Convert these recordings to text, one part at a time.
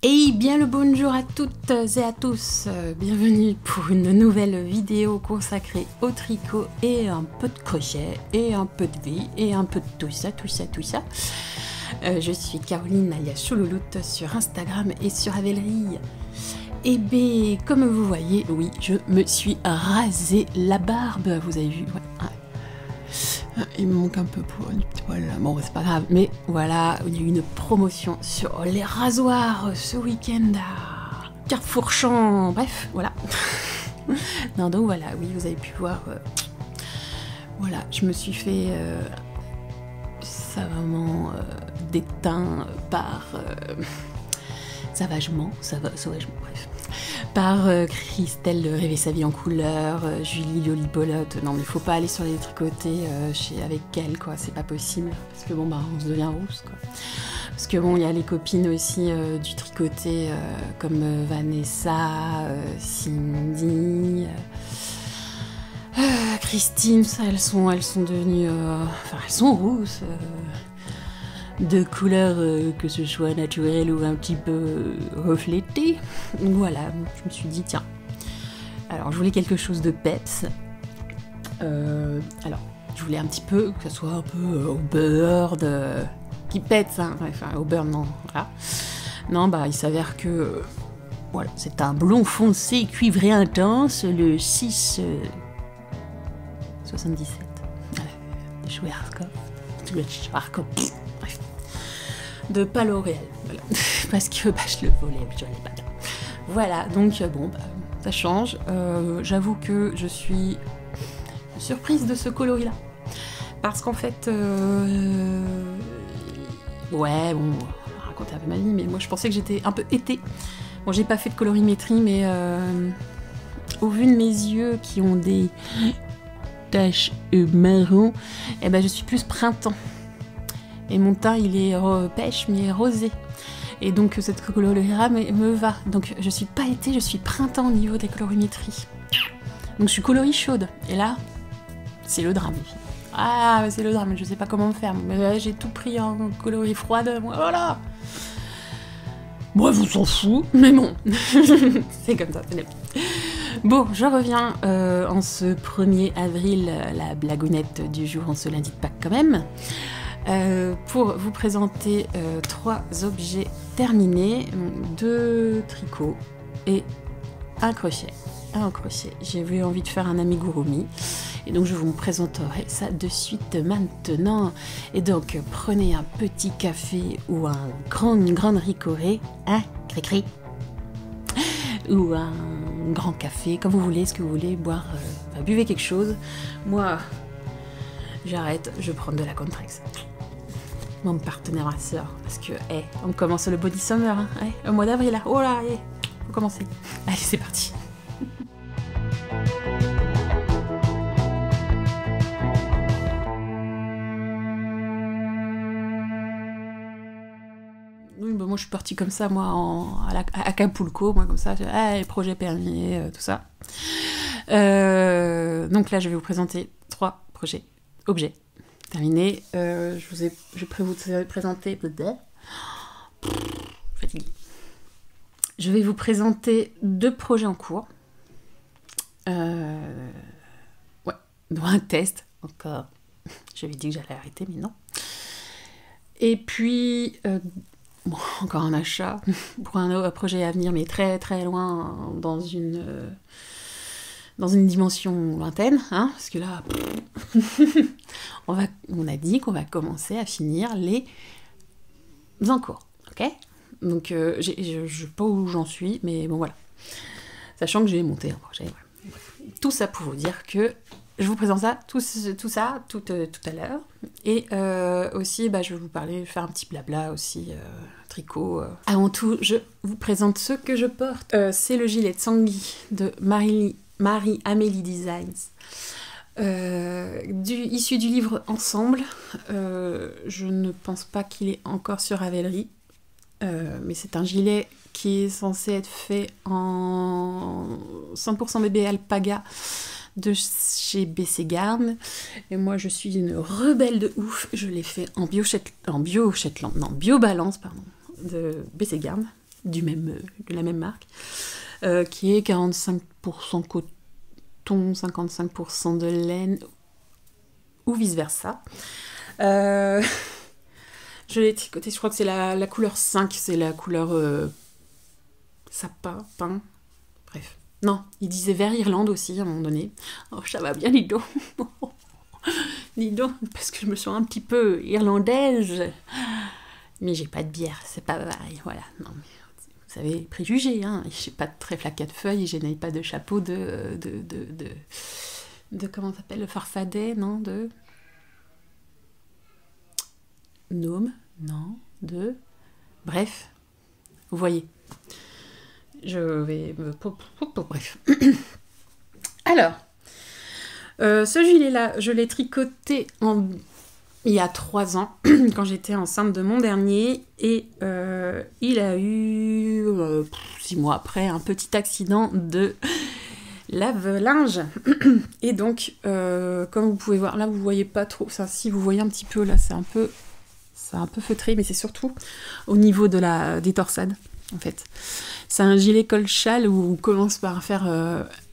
Et bien le bonjour à toutes et à tous, bienvenue pour une nouvelle vidéo consacrée au tricot et un peu de crochet et un peu de vie et un peu de tout ça. Je suis Caroline alias Choulouloute sur Instagram et sur Ravelry. Et bien comme vous voyez, oui, je me suis rasé la barbe, vous avez vu, ouais. Il me manque un peu pour du petit poil, bon c'est pas grave, mais voilà, il y a eu une promotion sur les rasoirs ce week-end à Carrefour-Champ, bref, voilà. Non donc voilà, oui vous avez pu voir, voilà, je me suis fait savamment déteint par sauvagement, bref. Par Christelle Rêver sa vie en couleur, Julie Lolibolotte. Non mais faut pas aller sur les tricotés avec elle quoi, c'est pas possible. Parce que bon bah on se devient rousse quoi. Parce que bon il y a les copines aussi du tricoté comme Vanessa, Cindy, Christine, ça, elles sont devenues, enfin elles sont rousses. De couleur que ce soit naturelle ou un petit peu reflétée. Donc voilà, je me suis dit tiens, alors je voulais quelque chose de peps. Alors je voulais un petit peu que ce soit un peu au beurre qui pète, hein. Enfin au beurre non, voilà. Non bah il s'avère que voilà, c'est un blond foncé cuivré intense, le 677. Voilà, de Schwarzkopf. Bref. De pas L'Oréal, voilà. Parce que bah, je le volais, je l'ai pas. Voilà, donc bon, bah, ça change. J'avoue que je suis surprise de ce coloris-là. Parce qu'en fait, ouais, bon, on va raconter un peu ma vie, mais moi je pensais que j'étais un peu été. Bon, j'ai pas fait de colorimétrie, mais au vu de mes yeux qui ont des taches marron, et ben je suis plus printemps. Et mon teint il est pêche mais rosé. Et donc cette coloris-là me va. Donc je suis pas été, je suis printemps au niveau des colorimétries. Donc je suis coloris chaude. Et là, c'est le drame. Ah c'est le drame, je sais pas comment faire. Mais j'ai tout pris en coloris froide, moi voilà. Bref, on s'en fout, mais bon. C'est comme ça, c'est la vie. Bon, je reviens en ce 1er avril, la blagounette du jour en ce lundi de Pâques quand même. Pour vous présenter 3 objets terminés, 2 tricots et un crochet. J'ai eu envie de faire un amigurumi et donc je vous présenterai ça de suite maintenant. Et donc prenez un petit café ou une grande ricorée, hein, cri-cri, ou un grand café, comme vous voulez, ce que vous voulez boire, buvez quelque chose. Moi, j'arrête, je prends de la Contrex. Mon partenaire ma soeur, parce que on commence le body summer, hein, au mois d'avril là, oh là, faut commencer. Allez, c'est parti. Oui, bah moi je suis partie comme ça, moi à Acapulco, moi comme ça, projet permis, tout ça. Donc là je vais vous présenter 3 objets. Terminé. Je vais vous présenter fatiguée. Je vais vous présenter 2 projets en cours. Ouais, dont un test encore. J'avais dit que j'allais arrêter, mais non. Et puis bon, encore un achat pour un projet à venir, mais très très loin dans une dimension lointaine, hein, parce que là, on a dit qu'on va commencer à finir les encours, ok? Donc, je sais pas où j'en suis, mais bon, voilà. Sachant que j'ai monté un projet, ouais. Tout ça pour vous dire que je vous présente ça, tout à l'heure. Et aussi, bah, je vais vous faire un petit blabla aussi, tricot. Avant tout, je vous présente ce que je porte. C'est le gilet Tanguy de Marie-Amélie Designs, issu du livre Ensemble. Je ne pense pas qu'il est encore sur Ravelry, mais c'est un gilet qui est censé être fait en 100% bébé alpaga de chez BC Garn. Et moi je suis une rebelle de ouf, je l'ai fait en bio balance de BC Garn. de la même marque, qui est 45% coton, 55% de laine, ou vice-versa. Je l'ai tricoté, je crois que c'est la couleur 5, c'est la couleur sapin, pain, bref. Non, il disait vert Irlande aussi à un moment donné. Oh, ça va bien, dis donc. Dis donc, parce que je me sens un petit peu irlandaise. Mais j'ai pas de bière, c'est pas pareil, voilà. Non, mais vous savez, préjugés, hein. J'ai pas de trèfle à 4 feuilles, je n'ai pas de chapeau de comment ça s'appelle, le farfadet, non, de... Gnome, non, de... Bref, vous voyez. Je vais... Bref. Alors, ce gilet-là, je l'ai tricoté il y a 3 ans, quand j'étais enceinte de mon dernier, et il a eu, 6 mois après, un petit accident de lave-linge. Et donc, comme vous pouvez voir, là, vous voyez pas trop, ça, si vous voyez un petit peu, là, c'est un peu feutré, mais c'est surtout au niveau des torsades, en fait. C'est un gilet col-châle où on commence par faire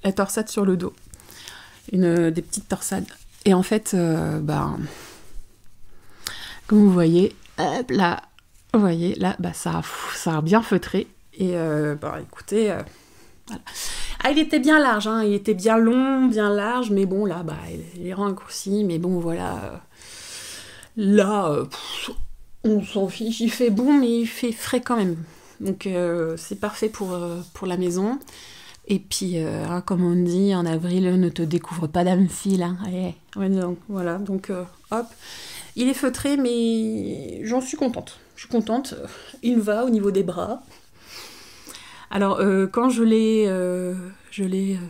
la torsade sur le dos. Des petites torsades. Et en fait, comme vous voyez, hop là, vous voyez, là, ça a bien feutré. Et écoutez, voilà. Ah, il était bien large, hein, il était bien long, bien large, mais bon, là, il est raccourci, mais bon, voilà. Là, on s'en fiche, il fait bon, mais il fait frais quand même. Donc, c'est parfait pour la maison. Et puis, comme on dit, en avril, ne te découvre pas d'âme file. Hein. Allez, ouais, donc, voilà, donc hop. Il est feutré, mais j'en suis contente. Je suis contente. Il va au niveau des bras. Alors, quand je l'ai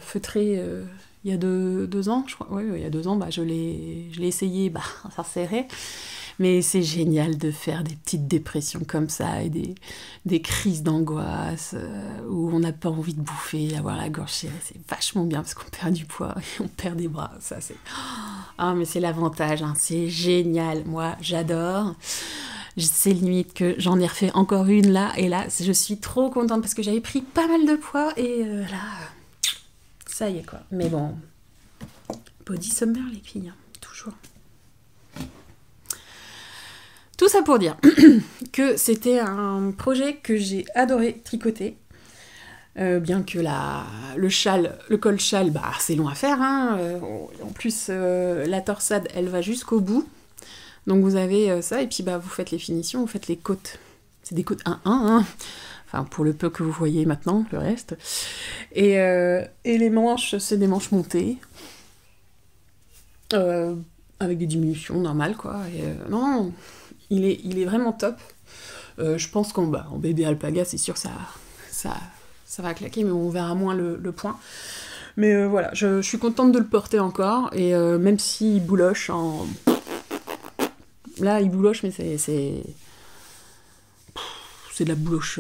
feutré il y a 2 ans, je crois. Oui, il y a 2 ans, je l'ai essayé, ça serrait. Mais c'est génial de faire des petites dépressions comme ça et des crises d'angoisse où on n'a pas envie de bouffer, avoir la gorge serrée. C'est vachement bien parce qu'on perd du poids et on perd des bras. Ça, c'est... Ah, mais c'est l'avantage, hein. C'est génial. Moi, j'adore. C'est limite que j'en ai refait encore une là. Et là, je suis trop contente parce que j'avais pris pas mal de poids. Et là, ça y est quoi. Mais bon, body summer les filles, hein, toujours. Tout ça pour dire que c'était un projet que j'ai adoré tricoter. Bien que le col châle, c'est long à faire. Hein. En plus, la torsade, elle va jusqu'au bout. Donc vous avez ça, et puis vous faites les finitions, vous faites les côtes. C'est des côtes 1-1, hein. Enfin, pour le peu que vous voyez maintenant, le reste. Et les manches, c'est des manches montées. Avec des diminutions normales, quoi. Et, non, il est vraiment top. Je pense qu'en bébé alpaga, c'est sûr, ça va claquer, mais on verra moins le point. Mais voilà, je suis contente de le porter encore, et même s'il bouloche en... Là, il bouloche, mais c'est de la bouloche...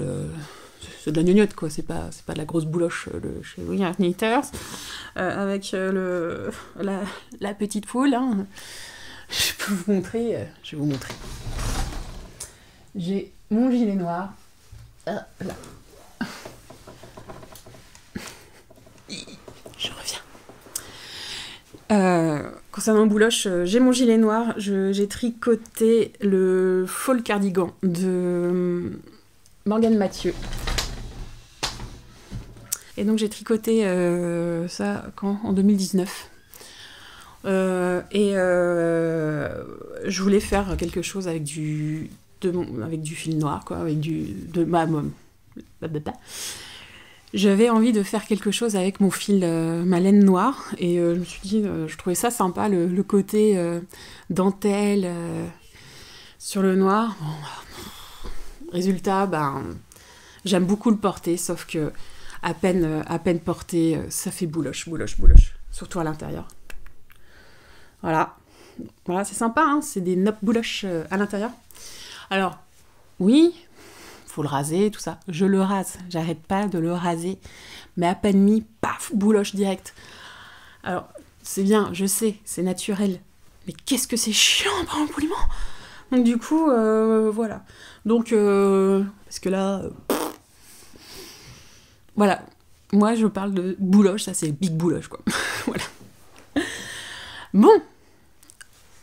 c'est de la gnognotte, quoi. C'est pas de la grosse bouloche de chez William Knitters. Avec la petite foule, hein. Je peux vous montrer... je vais vous montrer. J'ai mon gilet noir. Là. Je reviens. Concernant bouloche, j'ai mon gilet noir. J'ai tricoté le fall cardigan de Morgane Mathieu. Et donc j'ai tricoté ça en 2019. Je voulais faire quelque chose avec du fil noir, quoi, J'avais envie de faire quelque chose avec mon fil, ma laine noire, et je me suis dit, je trouvais ça sympa, le côté dentelle sur le noir. Bon, résultat, j'aime beaucoup le porter, sauf que à peine porté, ça fait bouloche, surtout à l'intérieur. Voilà, c'est sympa, hein, c'est des noppes bouloches à l'intérieur. Alors, oui, faut le raser, tout ça. Je le rase, j'arrête pas de le raser. Mais à peine mis, paf, bouloche direct. Alors, c'est bien, je sais, c'est naturel. Mais qu'est-ce que c'est chiant pendant le poliment. Donc du coup, voilà. Donc, parce que là, Voilà, moi je parle de bouloche, ça c'est big bouloche quoi. Voilà. Bon,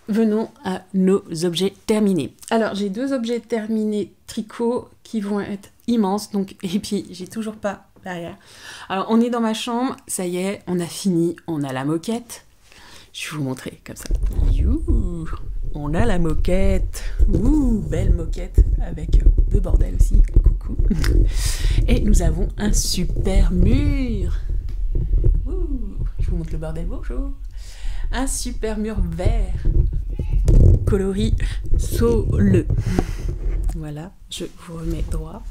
venons à nos objets terminés. Alors j'ai 2 objets terminés tricot qui vont être immenses, donc, et puis j'ai toujours pas derrière. Alors on est dans ma chambre, ça y est, on a fini, on a la moquette. Je vais vous montrer comme ça. Youhou, on a la moquette. Ouh, belle moquette avec de bordel aussi. Coucou. Et nous avons un super mur. Ouh, je vous montre le bordel, bonjour. Un super mur vert. Coloris sauleux. Voilà, je vous remets droit.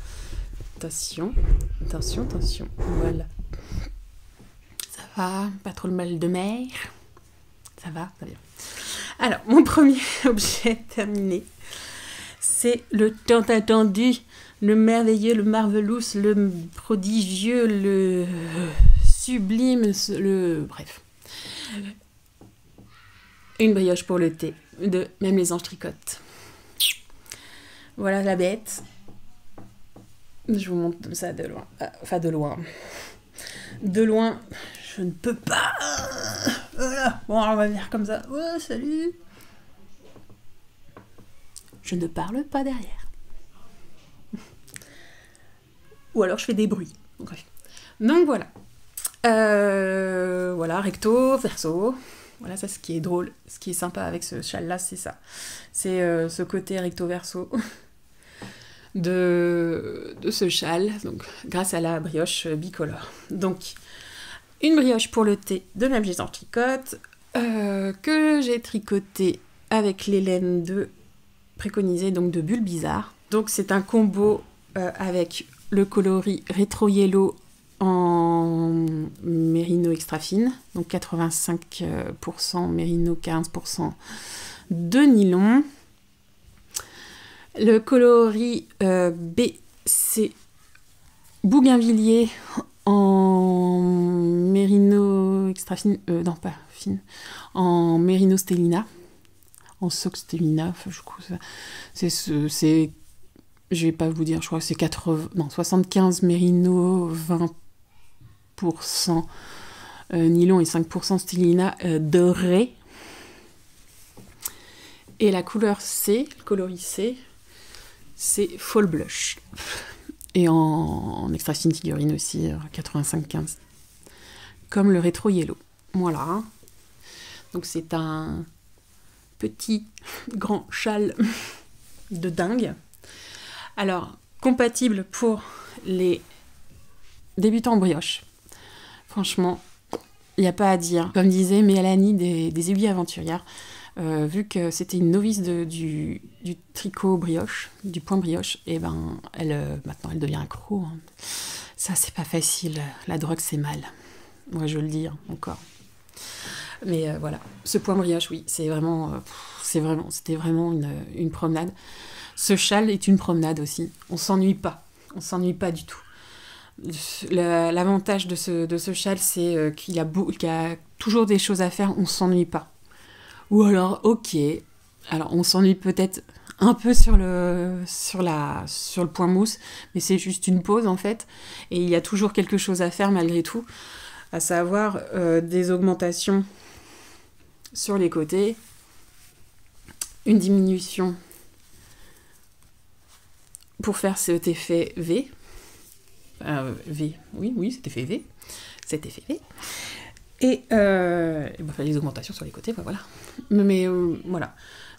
Attention, attention, attention. Voilà. Ça va, pas trop le mal de mer. Ça va bien. Alors, mon premier objet terminé, c'est le tant attendu, le merveilleux, le marvelous, le prodigieux, le sublime, bref. Une brioche pour le thé de Même les anges tricotent. Voilà la bête. Je vous montre ça de loin. Enfin, de loin. De loin, je ne peux pas. Voilà. Bon, on va faire comme ça. Oh, salut. Je ne parle pas derrière. Ou alors je fais des bruits. Bref. Donc voilà. Voilà, recto, verso. Voilà, ça, ce qui est drôle, ce qui est sympa avec ce châle-là, c'est ça. C'est ce côté recto-verso de ce châle, donc grâce à la brioche bicolore. Donc, une brioche pour le thé de Même les anges tricotent, que j'ai tricoté avec les laines préconisées, donc de Bulle Bizarre. Donc, c'est un combo avec le coloris Rétro Yellow en mérino extra fine, donc 85% mérino, 15% de nylon. Le coloris BC Bougainvillier en mérino extra fine, non pas fine, en mérino stellina, en sock stellina, je crois c'est je vais pas vous dire, je crois que c'est 75 mérino, 20% nylon et 5% stellina doré. Et la couleur C, le coloris C, c'est Fall Blush. Et en extra fine figurine aussi, 85-15. Comme le Rétro Yellow. Voilà. Donc c'est un petit grand châle de dingue. Alors, compatible pour les débutants en brioche. Franchement, il n'y a pas à dire. Comme disait Mélanie des Aiguilles Aventurières, vu que c'était une novice du tricot brioche, du point brioche, et ben maintenant elle devient accro. Hein. Ça, c'est pas facile. La drogue, c'est mal. Moi, je le dis hein, encore. Mais voilà, ce point brioche, oui, c'était vraiment une promenade. Ce châle est une promenade aussi. On s'ennuie pas du tout. L'avantage de ce châle, c'est qu'il a toujours des choses à faire, on s'ennuie pas. Ou alors, ok, alors on s'ennuie peut-être un peu sur le point mousse, mais c'est juste une pause en fait, et il y a toujours quelque chose à faire malgré tout, à savoir des augmentations sur les côtés, une diminution pour faire cet effet V. Oui, cet effet V. Cet effet V. Et les augmentations sur les côtés, voilà. Mais voilà.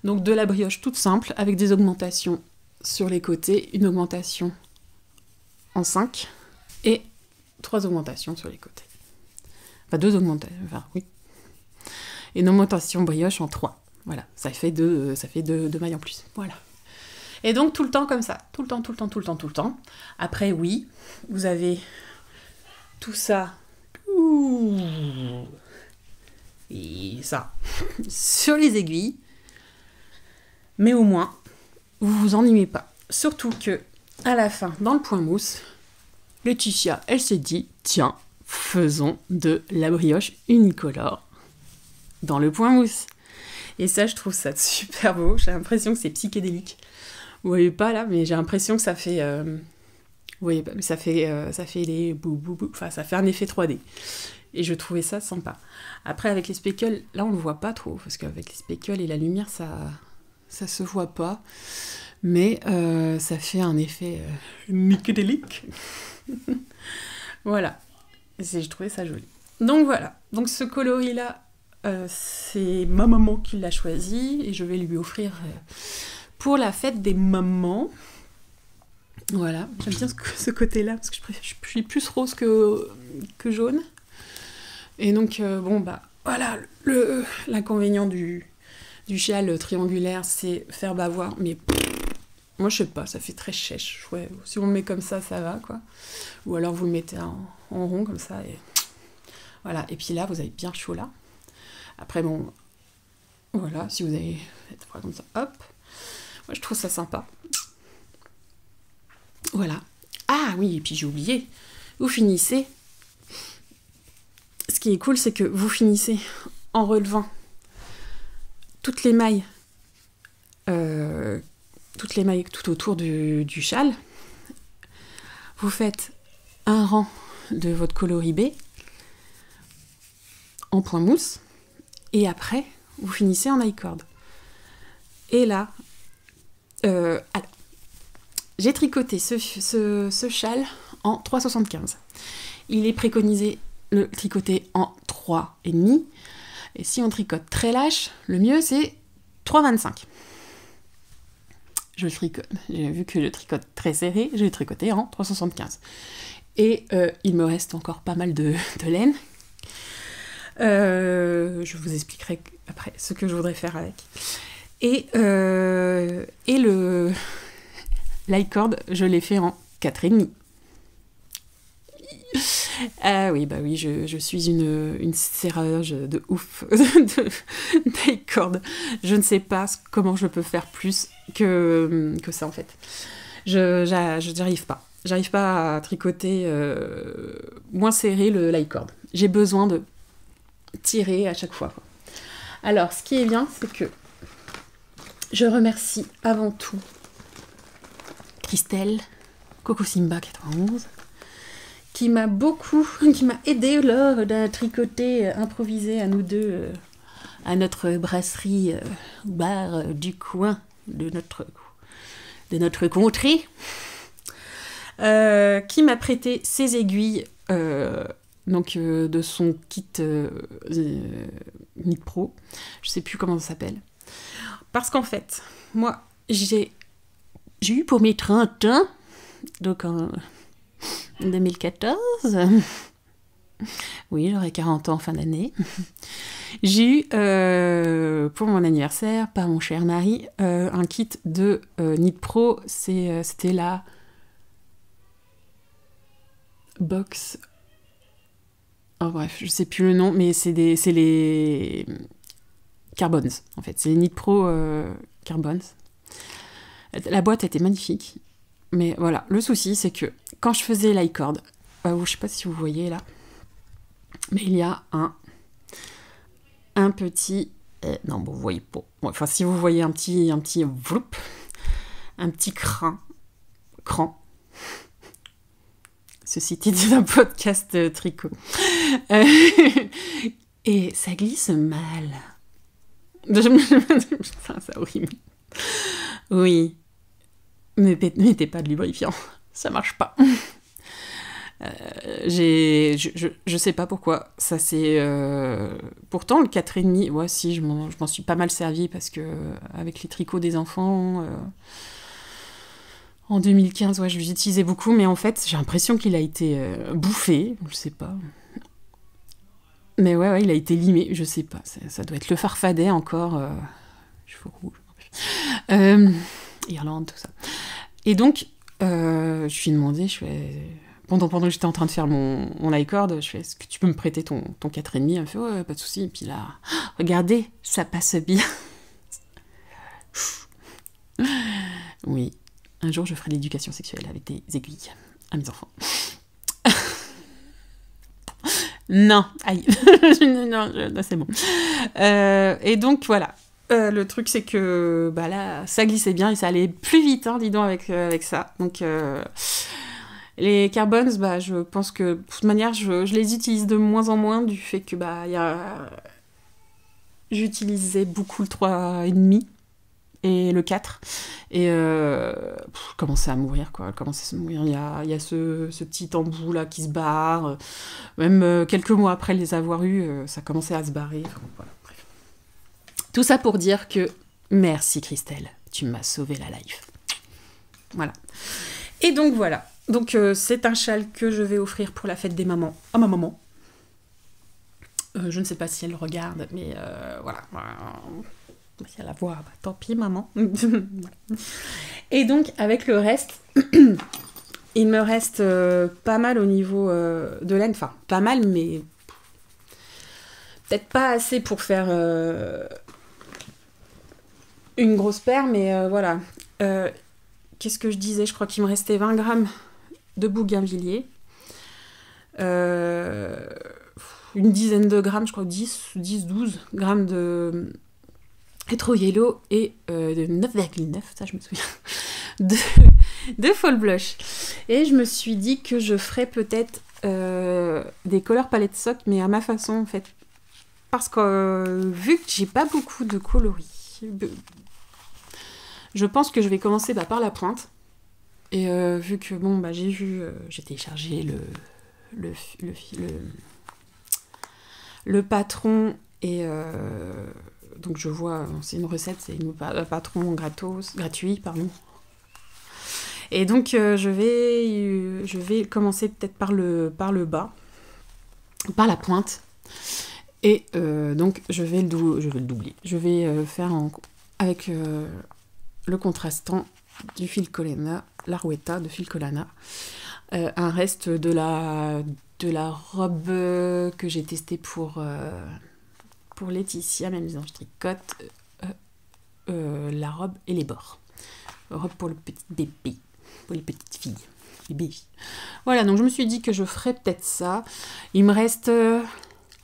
Donc de la brioche toute simple, avec des augmentations sur les côtés, une augmentation en 5, et 3 augmentations sur les côtés. Enfin, 2 augmentations, oui. Et une augmentation brioche en 3. Voilà, ça fait deux mailles en plus. Voilà. Et donc tout le temps comme ça, tout le temps. Après, oui, vous avez tout ça, et ça, sur les aiguilles, mais au moins, vous vous ennuyez pas. Surtout que, à la fin, dans le point mousse, Laetitia, elle s'est dit, tiens, faisons de la brioche unicolore dans le point mousse. Et ça, je trouve ça super beau, j'ai l'impression que c'est psychédélique. Vous voyez pas là, mais j'ai l'impression que ça fait Oui, bah, mais ça fait les bou bou bou, enfin ça fait un effet 3D. Et je trouvais ça sympa. Après avec les speckles, là on le voit pas trop, parce qu'avec les speckles et la lumière ça se voit pas. Mais ça fait un effet mycédélique. Voilà. J'ai trouvé ça joli. Donc voilà. Donc ce coloris-là, c'est ma maman qui l'a choisi et je vais lui offrir pour la fête des mamans. Voilà. J'aime bien ce côté-là parce que je suis plus rose que jaune. Et donc, bon, bah voilà. L'inconvénient du châle triangulaire, c'est faire bavoir. Mais moi, je sais pas, ça fait très chèche. Ouais, si on le met comme ça va, quoi. Ou alors vous le mettez en rond comme ça et voilà. Et puis là, vous avez bien chaud là. Après, bon, voilà, si vous avez fait froid comme ça, hop. Moi, je trouve ça sympa. Voilà. Ah oui, et puis j'ai oublié. Vous finissez. Ce qui est cool, c'est que vous finissez en relevant toutes les mailles tout autour du châle. Vous faites un rang de votre coloris B en point mousse et après vous finissez en I-cord. Et là, alors, j'ai tricoté ce châle en 3,75. Il est préconisé le tricoter en 3,5 et si on tricote très lâche, le mieux c'est 3,25. J'ai vu que je tricote très serré, je vais tricoter en 3,75. Et il me reste encore pas mal de laine. Je vous expliquerai après ce que je voudrais faire avec. Et l'i-cord, je l'ai fait en 4,5. Ah oui, bah oui, je suis une serreuse de ouf d'i-cord. Je ne sais pas comment je peux faire plus que ça en fait. Je n'y arrive pas. J'arrive pas à tricoter moins serré le l'i-cord. J'ai besoin de tirer à chaque fois. Alors, ce qui est bien, c'est que je remercie avant tout Christelle, Coco Simba 91, qui m'a aidé lors d'un tricoté improvisé à nous deux à notre brasserie bar du coin de notre contrée, qui m'a prêté ses aiguilles de son kit Knit Pro, je sais plus comment ça s'appelle, parce qu'en fait moi j'ai eu pour mes 30 ans, donc en 2014, oui, j'aurai 40 ans en fin d'année, j'ai eu pour mon anniversaire, par mon cher mari, un kit de Knit Pro, c'était la box, oh bref, je sais plus le nom, mais c'est les Carbons, en fait, c'est les Knit Pro Carbons. La boîte était magnifique, mais voilà, le souci c'est que quand je faisais l'i-cord, je sais pas si vous voyez là, mais il y a un petit, non bon vous voyez pas, enfin si vous voyez un petit vloup, un petit cran, ceci était un podcast tricot, et ça glisse mal. Putain, c'est horrible. Oui, ne mettez pas de lubrifiant, ça marche pas. Je sais pas pourquoi, ça c'est... Pourtant, le 4,5, ouais, si, je m'en suis pas mal servi parce que avec les tricots des enfants, en 2015, ouais, je l'utilisais beaucoup, mais en fait, j'ai l'impression qu'il a été bouffé, je sais pas. Mais ouais, il a été limé, je sais pas, ça doit être le farfadet encore, cheveux rouges. Irlande, tout ça. Et donc, je lui ai demandé, pendant que j'étais en train de faire mon l'i-cord, je fais, est-ce que tu peux me prêter ton 4,5 ? Elle me fait, ouais, pas de souci. Et puis là, regardez, ça passe bien. Oui, un jour je ferai l'éducation sexuelle avec des aiguilles à mes enfants. Non, aïe. Non, c'est bon. Et donc, voilà. Le truc, c'est que là, ça glissait bien et ça allait plus vite, dis donc, avec ça. Donc, Les Carbons, bah, je pense que de toute manière, je les utilise de moins en moins du fait que bah, j'utilisais beaucoup le 3,5 et le 4. Et je commençais à mourir, quoi. Je commençais à se mourir. Il y a ce petit embout là qui se barre. Même quelques mois après les avoir eus, ça commençait à se barrer. Enfin, voilà, bref. Tout ça pour dire que merci Christelle, tu m'as sauvé la life. Voilà. Et donc voilà. Donc c'est un châle que je vais offrir pour la fête des mamans à ma maman. Je ne sais pas si elle regarde, mais voilà. Si elle la voit, bah, tant pis maman. Et donc avec le reste, il me reste pas mal au niveau de laine. Enfin, pas mal, mais peut-être pas assez pour faire une grosse paire, mais voilà. Qu'est-ce que je disais? Je crois qu'il me restait 20 grammes de bougainvilliers. Une dizaine de grammes, je crois 10-12 grammes de Retro Yellow et de 9,9, ça je me souviens, de Fall Blush. Et je me suis dit que je ferais peut-être des Color Palette Sock, mais à ma façon en fait. Parce que vu que j'ai pas beaucoup de coloris, je pense que je vais commencer par la pointe. Et vu que bon bah j'ai téléchargé le patron et donc je vois, c'est une recette, c'est un patron gratuit, pardon. Et donc je vais commencer peut-être par le bas, par la pointe. Et donc je vais le doubler. Je vais faire avec le contrastant du Phil Colana, la Rouetta de Phil Colana, un reste de la robe que j'ai testée pour Laetitia, même si je tricote la robe et les bords. Robe pour le petit bébé, pour les petites filles, les bébés. Voilà, donc je me suis dit que je ferais peut-être ça. Il me reste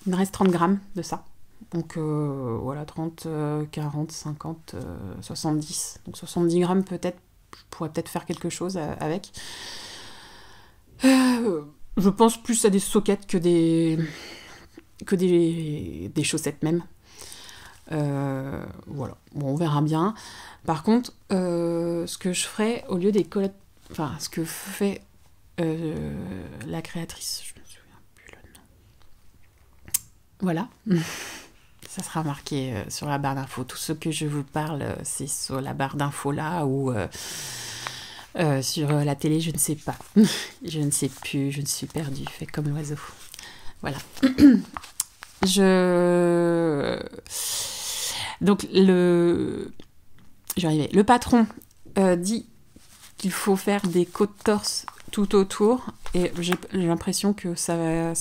30 grammes de ça. Donc voilà, 30, 40, 50, 70. Donc 70 grammes peut-être, je pourrais peut-être faire quelque chose avec. Je pense plus à des soquettes que des chaussettes même. Voilà, bon, on verra bien. Par contre, ce que je ferais au lieu des collettes, enfin ce que fait la créatrice, je me souviens plus le nom. Voilà. Ça sera marqué sur la barre d'infos. Tout ce que je vous parle, c'est sur la barre d'infos là ou sur la télé, je ne sais pas. Je ne sais plus, je ne suis perdue, fait comme l'oiseau. Voilà. Donc j'arrivais. Le patron dit qu'il faut faire des côtes-torse tout autour et j'ai l'impression que ça va...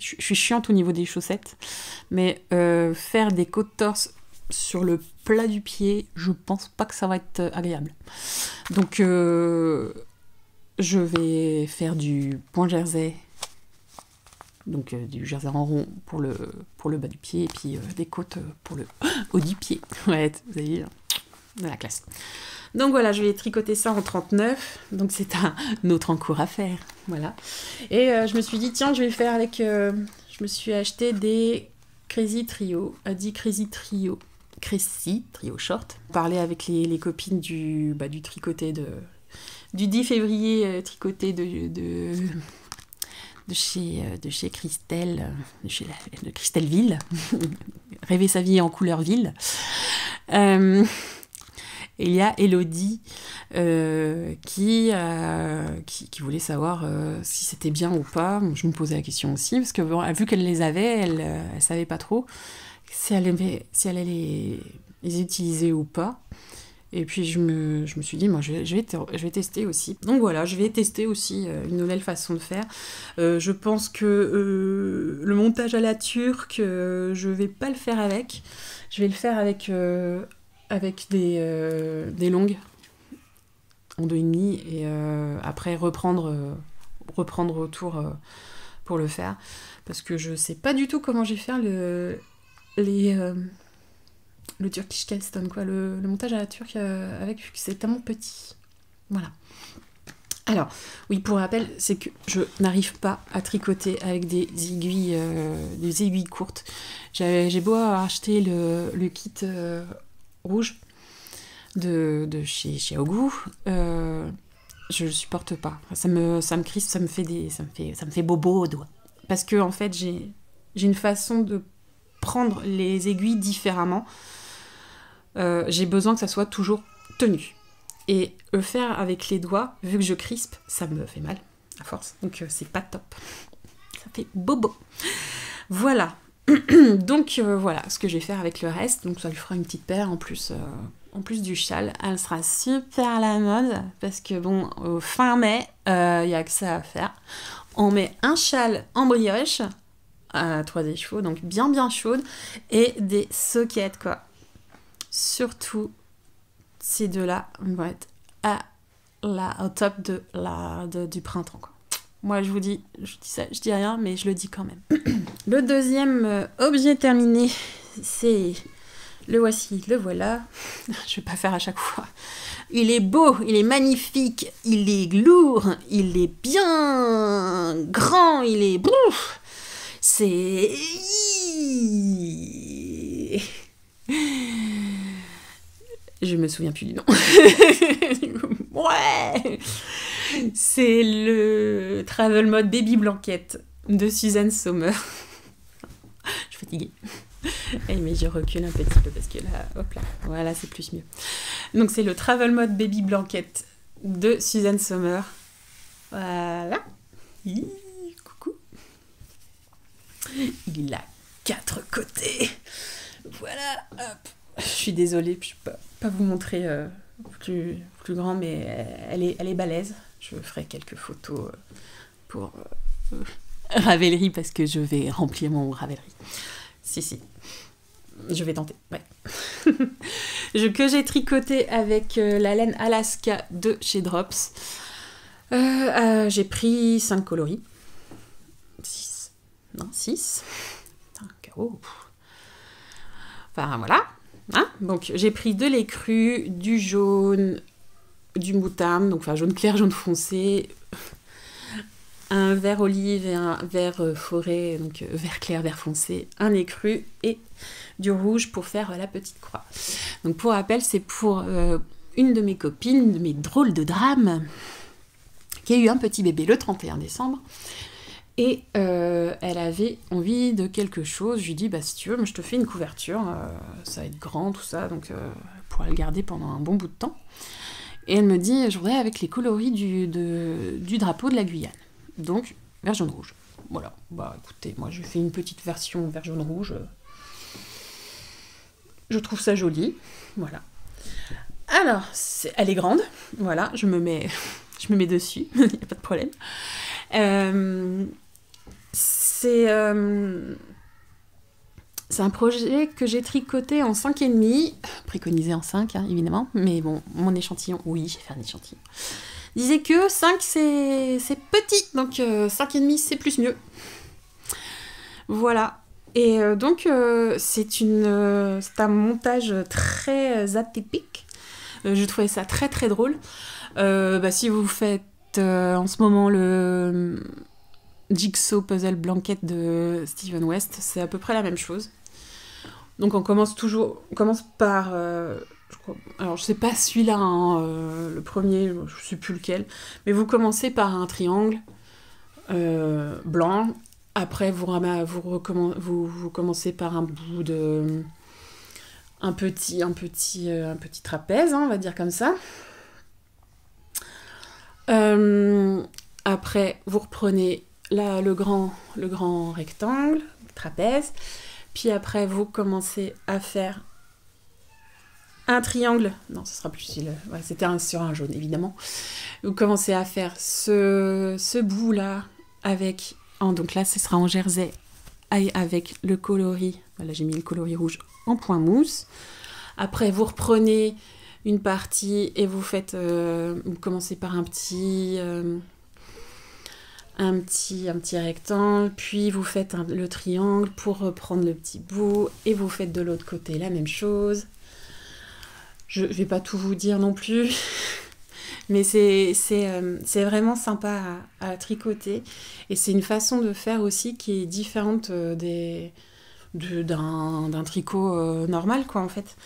Je suis chiante au niveau des chaussettes, mais faire des côtes-torse sur le plat du pied, je pense pas que ça va être agréable. Donc je vais faire du point jersey, donc du jersey en rond pour le bas du pied et puis des côtes pour le haut du pied. Ouais, vous avez vu, de la classe. Donc voilà, je vais tricoter ça en 39, donc c'est un autre encours à faire, voilà. Et je me suis dit, tiens, je vais le faire avec... je me suis acheté des Crazy Trio, Crazy Trio Short. Parler avec les copines du tricoté du 10 février, tricoté de chez Christelle, de Christelleville, rêver sa vie en couleur ville. Et il y a Elodie qui voulait savoir si c'était bien ou pas. Je me posais la question aussi, parce que bon, vu qu'elle les avait, elle savait pas trop si elle allait les utiliser ou pas. Et puis je me suis dit, moi je vais tester aussi. Donc voilà, je vais tester aussi une nouvelle façon de faire. Je pense que le montage à la turque, je vais pas le faire avec. Je vais le faire avec des longues en 2,5 et après reprendre autour pour le faire. Parce que je sais pas du tout comment je vais faire le Turkish Capstan, quoi, le montage à la turque avec, vu que c'est tellement petit. Voilà. Alors, oui, pour rappel, c'est que je n'arrive pas à tricoter avec des aiguilles courtes. J'ai beau acheter le kit rouge de chez Ogu, je ne supporte pas. Ça me crispe, ça me fait bobo aux doigts. Parce que en fait, j'ai une façon de prendre les aiguilles différemment. J'ai besoin que ça soit toujours tenu. Et le faire avec les doigts, vu que je crispe, ça me fait mal, à force. Donc c'est pas top. Ça fait bobo. Voilà. Donc voilà ce que je vais faire avec le reste. Donc ça lui fera une petite paire en plus du châle. Elle sera super à la mode. Parce que bon, au fin mai, il n'y a que ça à faire. On met un châle en brioche, à 3 chevaux, donc bien chaude. Et des soquettes, quoi. Surtout... ces deux-là vont être au top du printemps, quoi. Moi, je vous dis, je dis rien, mais je le dis quand même. Le deuxième objet terminé, c'est le voici, le voilà. Je vais pas faire à chaque fois. Il est beau, il est magnifique, il est lourd, il est bien grand, il est... C'est... Je me souviens plus du nom. Ouais. C'est le Travel Mode Baby Blanket de Suzanne Sommer. Je suis fatiguée. Mais je recule un petit peu parce que là, hop là, voilà, c'est plus mieux. Donc c'est le Travel Mode Baby Blanket de Suzanne Sommer. Voilà. Coucou. Il a 4 côtés. Voilà, hop. Je suis désolée, je peux pas vous montrer plus grand, mais elle est balèze. Je ferai quelques photos pour Ravelry parce que je vais remplir mon Ravelry. Si. Je vais tenter, ouais. Que j'ai tricoté avec la laine Alaska de chez Drops. J'ai pris 5 coloris. 6. Non, 6. Oh. Enfin, voilà. Hein, donc j'ai pris de l'écru, du jaune, du moutarde, donc enfin jaune clair, jaune foncé, un vert olive et un vert forêt, donc vert clair, vert foncé, un écru et du rouge pour faire la petite croix. Donc pour rappel, c'est pour une de mes copines, une de mes drôles de drames, qui a eu un petit bébé le 31 décembre. Et elle avait envie de quelque chose. Je lui dis, bah si tu veux, moi je te fais une couverture, ça va être grand, tout ça, donc elle pourra le garder pendant un bon bout de temps. Et elle me dit, je voudrais avec les coloris du drapeau de la Guyane. Donc, vert, jaune, rouge. Voilà, bah écoutez, moi j'ai fait une petite version vert, jaune, rouge. Je trouve ça joli, voilà. Alors, elle est grande, voilà, je me mets dessus, il n'y a pas de problème. C'est un projet que j'ai tricoté en 5,5, préconisé en 5, hein, évidemment, mais bon, mon échantillon, oui, j'ai fait un échantillon, disait que 5 c'est petit, donc 5,5 c'est plus mieux. Voilà. Et donc c'est un montage très atypique. Je trouvais ça très très drôle. Si vous faites en ce moment le Jigsaw Puzzle Blanket de Steven West, c'est à peu près la même chose. Donc on commence par alors je sais pas celui-là, hein, le premier, je sais plus lequel, mais vous commencez par un triangle blanc. Après vous commencez par un bout de un petit trapèze, hein, on va dire comme ça. Après vous reprenez là le grand rectangle, trapèze, puis après vous commencez à faire un triangle, non ce sera plus facile, ouais, c'était sur un jaune évidemment, vous commencez à faire ce bout là avec, donc là ce sera en jersey avec le coloris, voilà j'ai mis le coloris rouge en point mousse, après vous reprenez une partie et vous faites, vous commencez par un petit rectangle, puis vous faites le triangle pour reprendre le petit bout, et vous faites de l'autre côté la même chose. Je vais pas tout vous dire non plus. Mais c'est vraiment sympa à tricoter. Et c'est une façon de faire aussi qui est différente d'un tricot normal, quoi, en fait.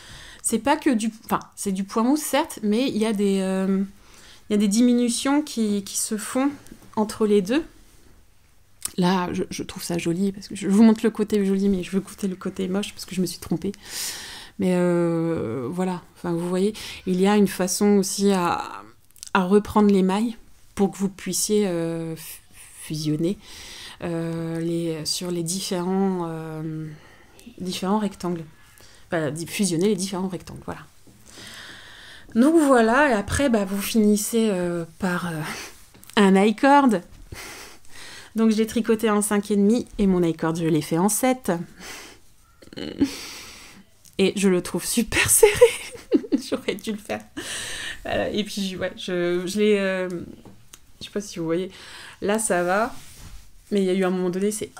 C'est pas que du... Enfin, c'est du point mousse, certes, mais il y a des diminutions qui se font entre les deux. Là, je trouve ça joli, parce que je vous montre le côté joli, mais je veux goûter le côté moche, parce que je me suis trompée. Mais voilà, enfin, vous voyez, il y a une façon aussi à reprendre les mailles pour que vous puissiez fusionner sur les différents rectangles. Enfin, fusionner les différents rectangles, voilà. Donc voilà, et après, vous finissez par un I-cord. Donc je l'ai tricoté en 5,5 et mon I-cord, je l'ai fait en 7. Et je le trouve super serré. J'aurais dû le faire. Voilà. Et puis, ouais, je l'ai... je sais pas si vous voyez. Là, ça va. Mais il y a eu un moment donné, c'est...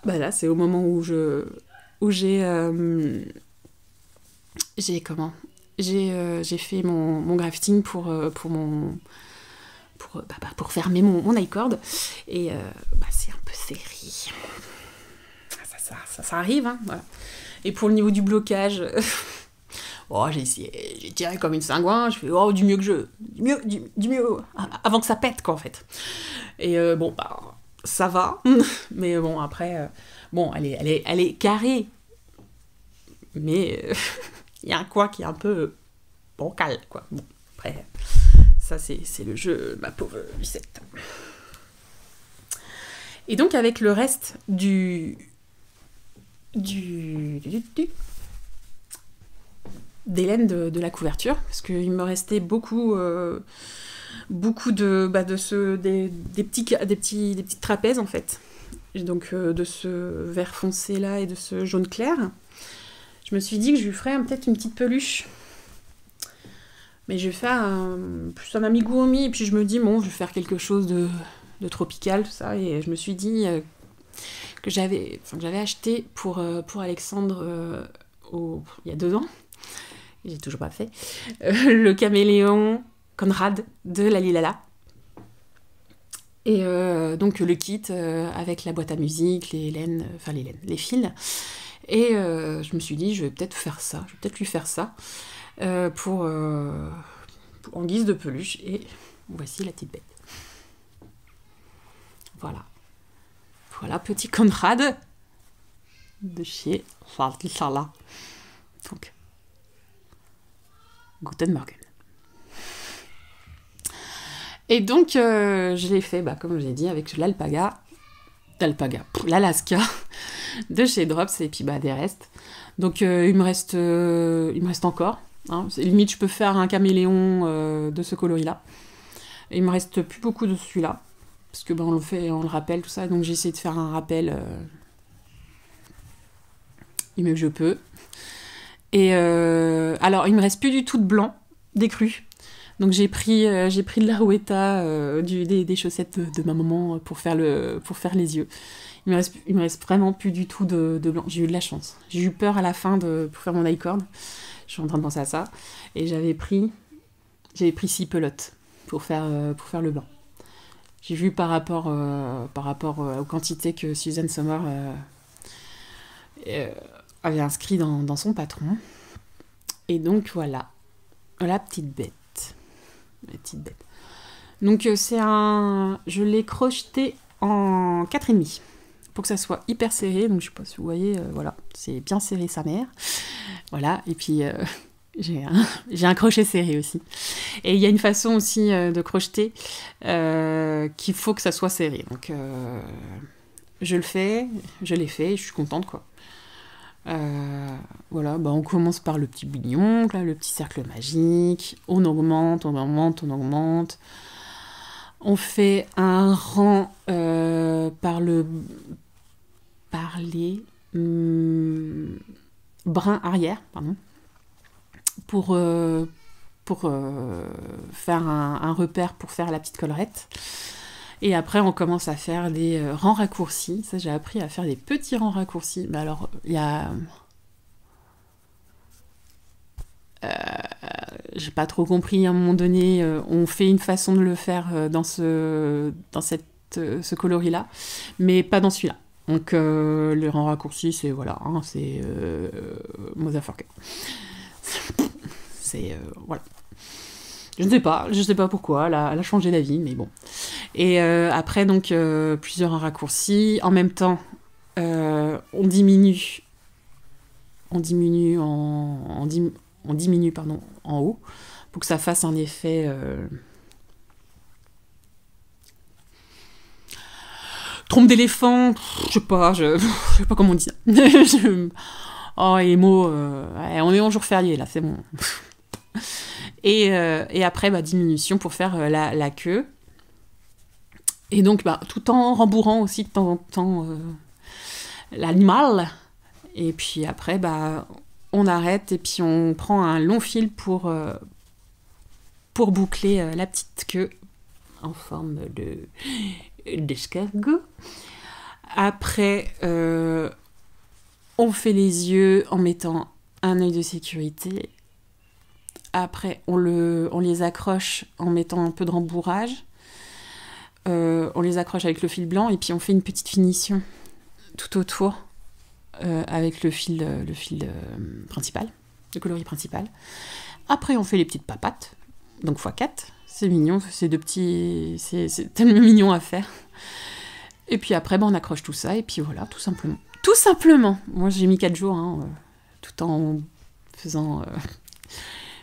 là, c'est au moment où j'ai fait mon grafting pour fermer mon I-cord. Et c'est un peu serré. Ça arrive, hein, voilà. Et pour le niveau du blocage, j'ai essayé, j'ai tiré comme une cingouin, je fais du mieux que du mieux, avant que ça pète, quoi, en fait. Et ça va, mais bon, après, elle est carrée, mais il y a un coin qui est un peu bancal, quoi. Bon, après, ça, c'est le jeu, ma pauvre Lucette. Et donc, avec le reste des laines de la couverture, parce qu'il me restait beaucoup des petits trapèzes, en fait. Et donc de ce vert foncé là et de ce jaune clair, je me suis dit que je lui ferais peut-être une petite peluche. Mais je vais faire plus un amigurumi, et puis je me dis, bon, je vais faire quelque chose de tropical, tout ça, et je me suis dit que j'avais acheté pour Alexandre il y a 2 ans, j'ai toujours pas fait, le caméléon Conrad de la Lilala. Et donc le kit avec la boîte à musique, les fils. Et je me suis dit, je vais peut-être lui faire ça en guise de peluche. Et voici la petite bête. Voilà. Voilà, petit Conrad de chez Lilala. Donc, Guten Morgen. Et donc, je l'ai fait, comme j'ai dit, avec l'Alaska de chez Drops, et puis des restes. Donc, il me reste encore. Hein. Limite, je peux faire un caméléon de ce coloris-là. Et il me reste plus beaucoup de celui-là. Parce que on le rappelle, tout ça. Donc, j'ai essayé de faire un rappel du mieux que je peux. Et alors, il me reste plus du tout de blanc décru. Donc j'ai pris de la Rouetta, des chaussettes de ma maman pour faire les yeux. Il me reste vraiment plus du tout de blanc. J'ai eu de la chance. J'ai eu peur à la fin pour faire mon I-cord. Je suis en train de penser à ça. Et j'avais pris 6 pelotes pour faire le blanc. J'ai vu par rapport aux quantités que Suzanne Sommer avait inscrit dans son patron. Et donc voilà, la petite bête. Donc je l'ai crocheté en 4,5 pour que ça soit hyper serré. Donc je sais pas si vous voyez, voilà, c'est bien serré sa mère. Voilà, et puis j'ai un crochet serré aussi. Et il y a une façon aussi de crocheter qu'il faut que ça soit serré. Donc je l'ai fait, et je suis contente, quoi. Voilà, on commence par le petit bouillon, là, le petit cercle magique, on augmente, on fait un rang par les brins arrière, pardon, pour faire un repère pour faire la petite collerette. Et après, on commence à faire des rangs raccourcis. Ça, j'ai appris à faire des petits rangs raccourcis. Mais alors, il y a... j'ai pas trop compris, à un moment donné, on fait une façon de le faire dans ce coloris-là, mais pas dans celui-là. Donc le rang raccourci, c'est voilà, hein, c'est motherfucker. C'est voilà. Je ne sais pas pourquoi, elle a changé d'avis, mais bon. Et après, donc, plusieurs raccourcis. En même temps, on diminue en haut, pour que ça fasse un effet... trompe d'éléphant, je sais pas comment on dit ça. Oh, les mots, on est en jour férié, là, c'est bon. Et après, diminution pour faire la queue. Et donc, tout en rembourrant aussi de temps en temps l'animal. Et puis après, on arrête et puis on prend un long fil pour boucler la petite queue en forme d'escargot. Après, on fait les yeux en mettant un œil de sécurité. Après, on les accroche en mettant un peu de rembourrage. On les accroche avec le fil blanc et puis on fait une petite finition tout autour avec le fil principal, le coloris principal. Après, on fait les petites papates, donc x4. C'est mignon, c'est c'est tellement mignon à faire. Et puis après, on accroche tout ça et puis voilà, tout simplement. Tout simplement. Moi, j'ai mis 4 jours, hein, tout en faisant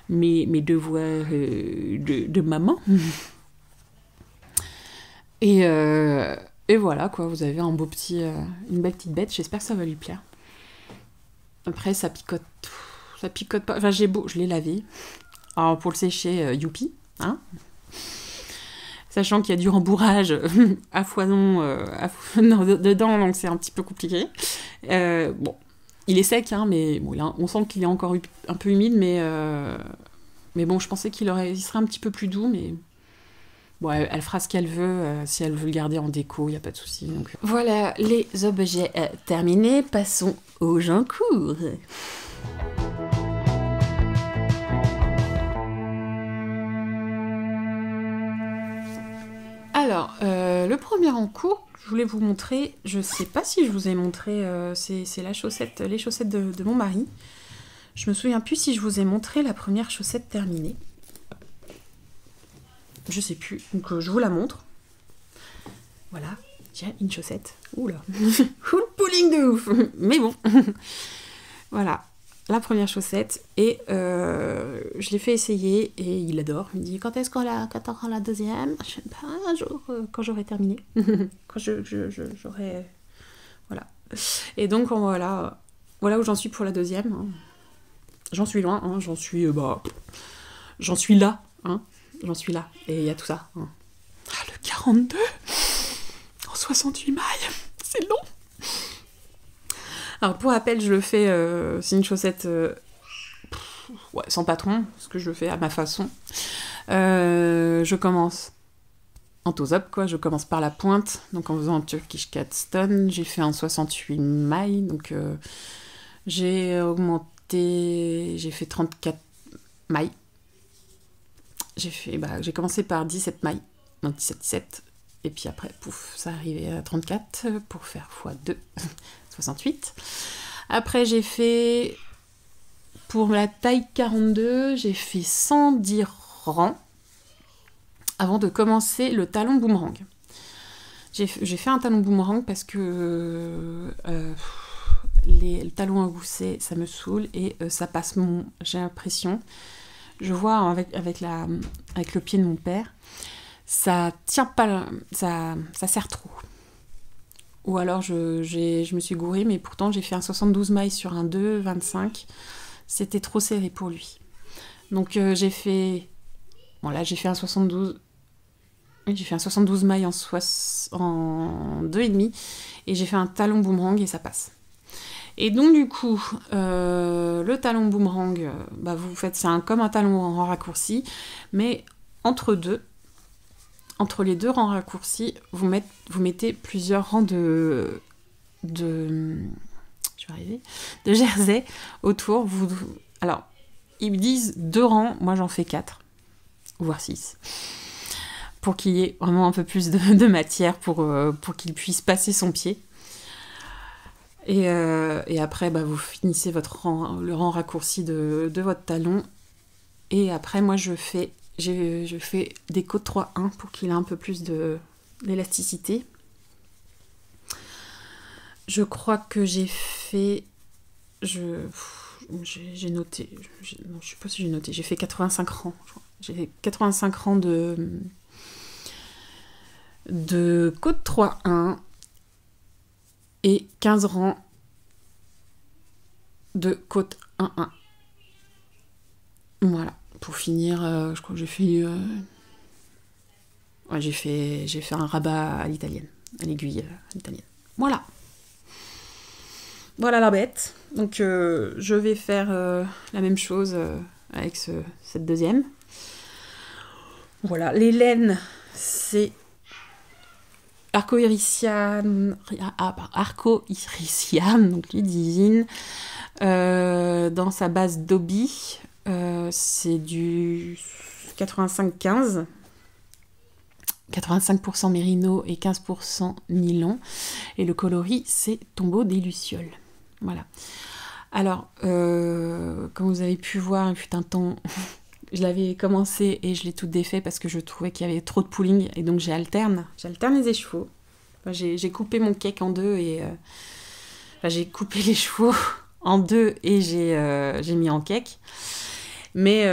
mes devoirs de maman. Et voilà, quoi, vous avez une belle petite bête, j'espère que ça va lui plaire. Après, ça picote pas, enfin, je l'ai lavé. Alors, pour le sécher, youpi, hein. Sachant qu'il y a du rembourrage à foison dedans, donc c'est un petit peu compliqué. Bon, il est sec, hein, mais bon, on sent qu'il est encore un peu humide, mais bon, je pensais il serait un petit peu plus doux, mais... Bon, elle fera ce qu'elle veut, si elle veut le garder en déco, il n'y a pas de souci. Donc... Voilà, les objets terminés, passons aux gens courts. Alors, le premier en cours, je voulais vous montrer, je sais pas si je vous ai montré, c'est les chaussettes de mon mari. Je me souviens plus si je vous ai montré la première chaussette terminée. Je sais plus, donc je vous la montre. Voilà, tiens, une chaussette. Oula, full pulling de ouf. Mais bon, voilà, la première chaussette. Et je l'ai fait essayer et il adore. Il me dit, quand aura la deuxième? Je sais pas, un jour, quand j'aurai terminé. Quand j'aurai... Voilà. Et donc, voilà où j'en suis pour la deuxième. Hein. J'en suis loin, hein. J'en suis là, hein. J'en suis là, et il y a tout ça. Hein. Ah, le 42 en 68 mailles, c'est long. Alors, pour rappel, je le fais, c'est une chaussette sans patron, parce que je le fais à ma façon. Je commence en toes-up, quoi. Je commence par la pointe, donc en faisant un Turkish cat stone. J'ai fait un 68 mailles, donc j'ai fait 34 mailles. J'ai commencé par 17 mailles, donc 17, et puis après, pouf, ça arrivait à 34 pour faire x2, 68. Après, j'ai fait, pour la taille 42, j'ai fait 110 rangs avant de commencer le talon boomerang. J'ai fait un talon boomerang parce que le talon à gousset, ça me saoule et ça passe j'ai l'impression... Je vois avec le pied de mon père, ça tient pas, ça serre trop. Ou alors je me suis gourée, mais pourtant j'ai fait un 72 mailles sur un 2,25. C'était trop serré pour lui. Donc j'ai fait un 72. J'ai fait un 72 mailles en 2,5 et j'ai fait un talon boomerang et ça passe. Et donc du coup, le talon boomerang, vous faites comme un talon en rang raccourci, mais entre les deux rangs raccourcis, vous mettez plusieurs rangs de jersey autour. Alors, ils me disent 2 rangs, moi j'en fais 4, voire 6. Pour qu'il y ait vraiment un peu plus de matière pour qu'il puisse passer son pied. Et après, bah, vous finissez le rang raccourci de votre talon. Et après, moi, je fais des côtes 3-1 pour qu'il ait un peu plus d'élasticité. Je crois que j'ai fait... J'ai noté... Non, je sais pas si j'ai noté. J'ai fait 85 rangs. J'ai fait 85 rangs de côte 3-1 et 15 rangs de côte 1-1. Voilà. Pour finir, je crois que j'ai fait... Ouais, j'ai fait un rabat à l'italienne. À l'aiguille à l'italienne. Voilà. Voilà la bête. Donc je vais faire la même chose avec cette deuxième. Voilà. Les laines, c'est Arco-Irisciane, donc Ludivine, dans sa base d'Obi, c'est du 85-15, 85% mérino et 15% nylon, et le coloris, c'est Tombeau des Lucioles. Voilà. Alors, comme vous avez pu voir, il fut un temps... Je l'avais commencé et je l'ai tout défait parce que je trouvais qu'il y avait trop de pooling et donc j'alterne les écheveaux. Enfin, j'ai coupé mon cake en deux et... j'ai coupé les chevaux en deux et j'ai mis en cake. Mais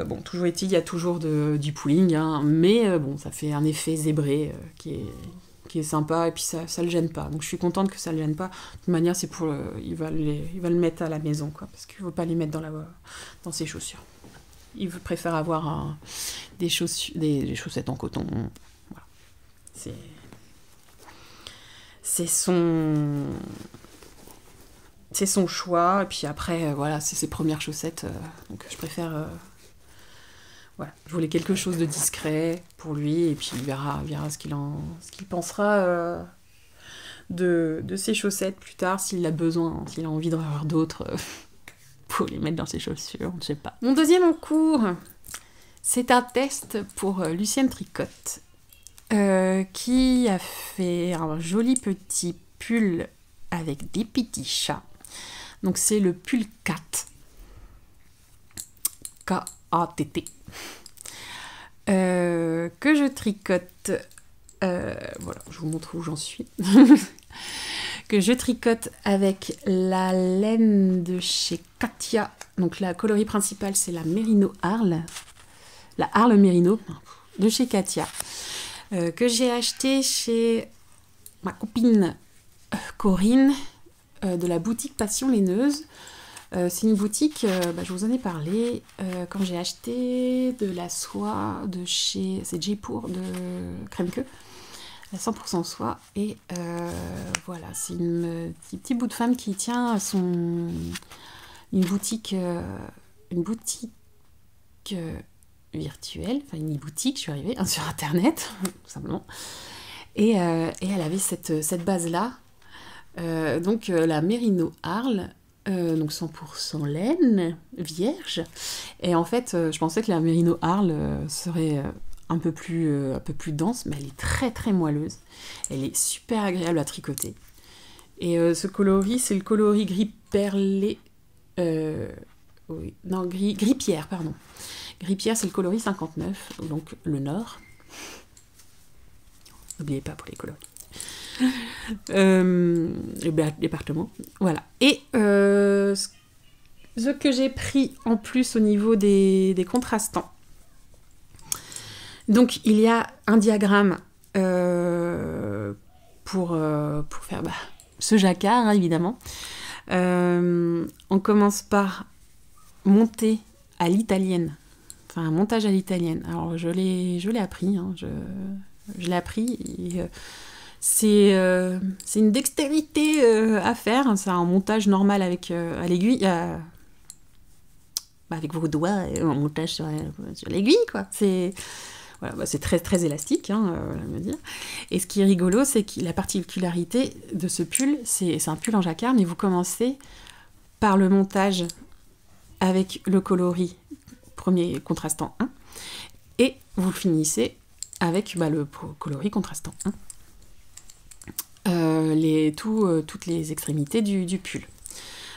bon, toujours est-il, il y a toujours du pooling, hein, mais bon, ça fait un effet zébré qui est sympa et puis ça le gêne pas. Donc je suis contente que ça le gêne pas. De toute manière, c'est pour... il va le mettre à la maison, quoi, parce qu'il ne veut pas les mettre dans ses chaussures. Il préfère avoir des chaussettes en coton. Voilà. C'est son choix. Et puis après, voilà, c'est ses premières chaussettes. Donc je préfère... voilà. Je voulais quelque chose de discret pour lui. Et puis il verra ce qu'il pensera de ses chaussettes plus tard, s'il a besoin, s'il a envie d'en avoir d'autres. Pour les mettre dans ses chaussures, on ne sait pas. Mon deuxième en cours, c'est un test pour Lucienne Tricotte, qui a fait un joli petit pull avec des petits chats. Donc c'est le pull Cat. K-A-T-T. Que je tricote. Voilà, je vous montre où j'en suis. Que je tricote avec la laine de chez Katia. Donc la coloris principale, c'est la Merino Arles. La Arles Merino de chez Katia. Que j'ai acheté chez ma copine Corinne de la boutique Passion Laineuse. C'est une boutique, je vous en ai parlé, quand j'ai acheté de la soie de chez... C'est Jaipur de Crème-Queue. 100% soie, et voilà, c'est une petit bout de femme qui tient une boutique virtuelle, enfin une e-boutique, je suis arrivée, sur internet, tout simplement, et elle avait cette base-là, donc la Merino Arles, donc 100% laine, vierge, et en fait, je pensais que la Merino Arles serait... un peu plus dense, mais elle est très très moelleuse. Elle est super agréable à tricoter. Et ce coloris, c'est le coloris gris perlé... gris pierre, pardon. Gris pierre, c'est le coloris 59, donc le nord. N'oubliez pas pour les coloris. Le département. Voilà. Et ce que j'ai pris en plus au niveau des contrastants, donc, il y a un diagramme pour faire ce jacquard, hein, évidemment. On commence par monter à l'italienne. Enfin, un montage à l'italienne. Alors, je l'ai appris. Hein, je l'ai appris. Et, c'est une dextérité à faire. C'est un montage normal avec à l'aiguille. Avec vos doigts, un montage sur l'aiguille, quoi. Voilà, c'est très, très élastique, hein, me dire. Et ce qui est rigolo, c'est que la particularité de ce pull, c'est un pull en jacquard, mais vous commencez par le montage avec le coloris premier contrastant 1 et vous finissez avec le coloris contrastant 1. Toutes les extrémités du pull.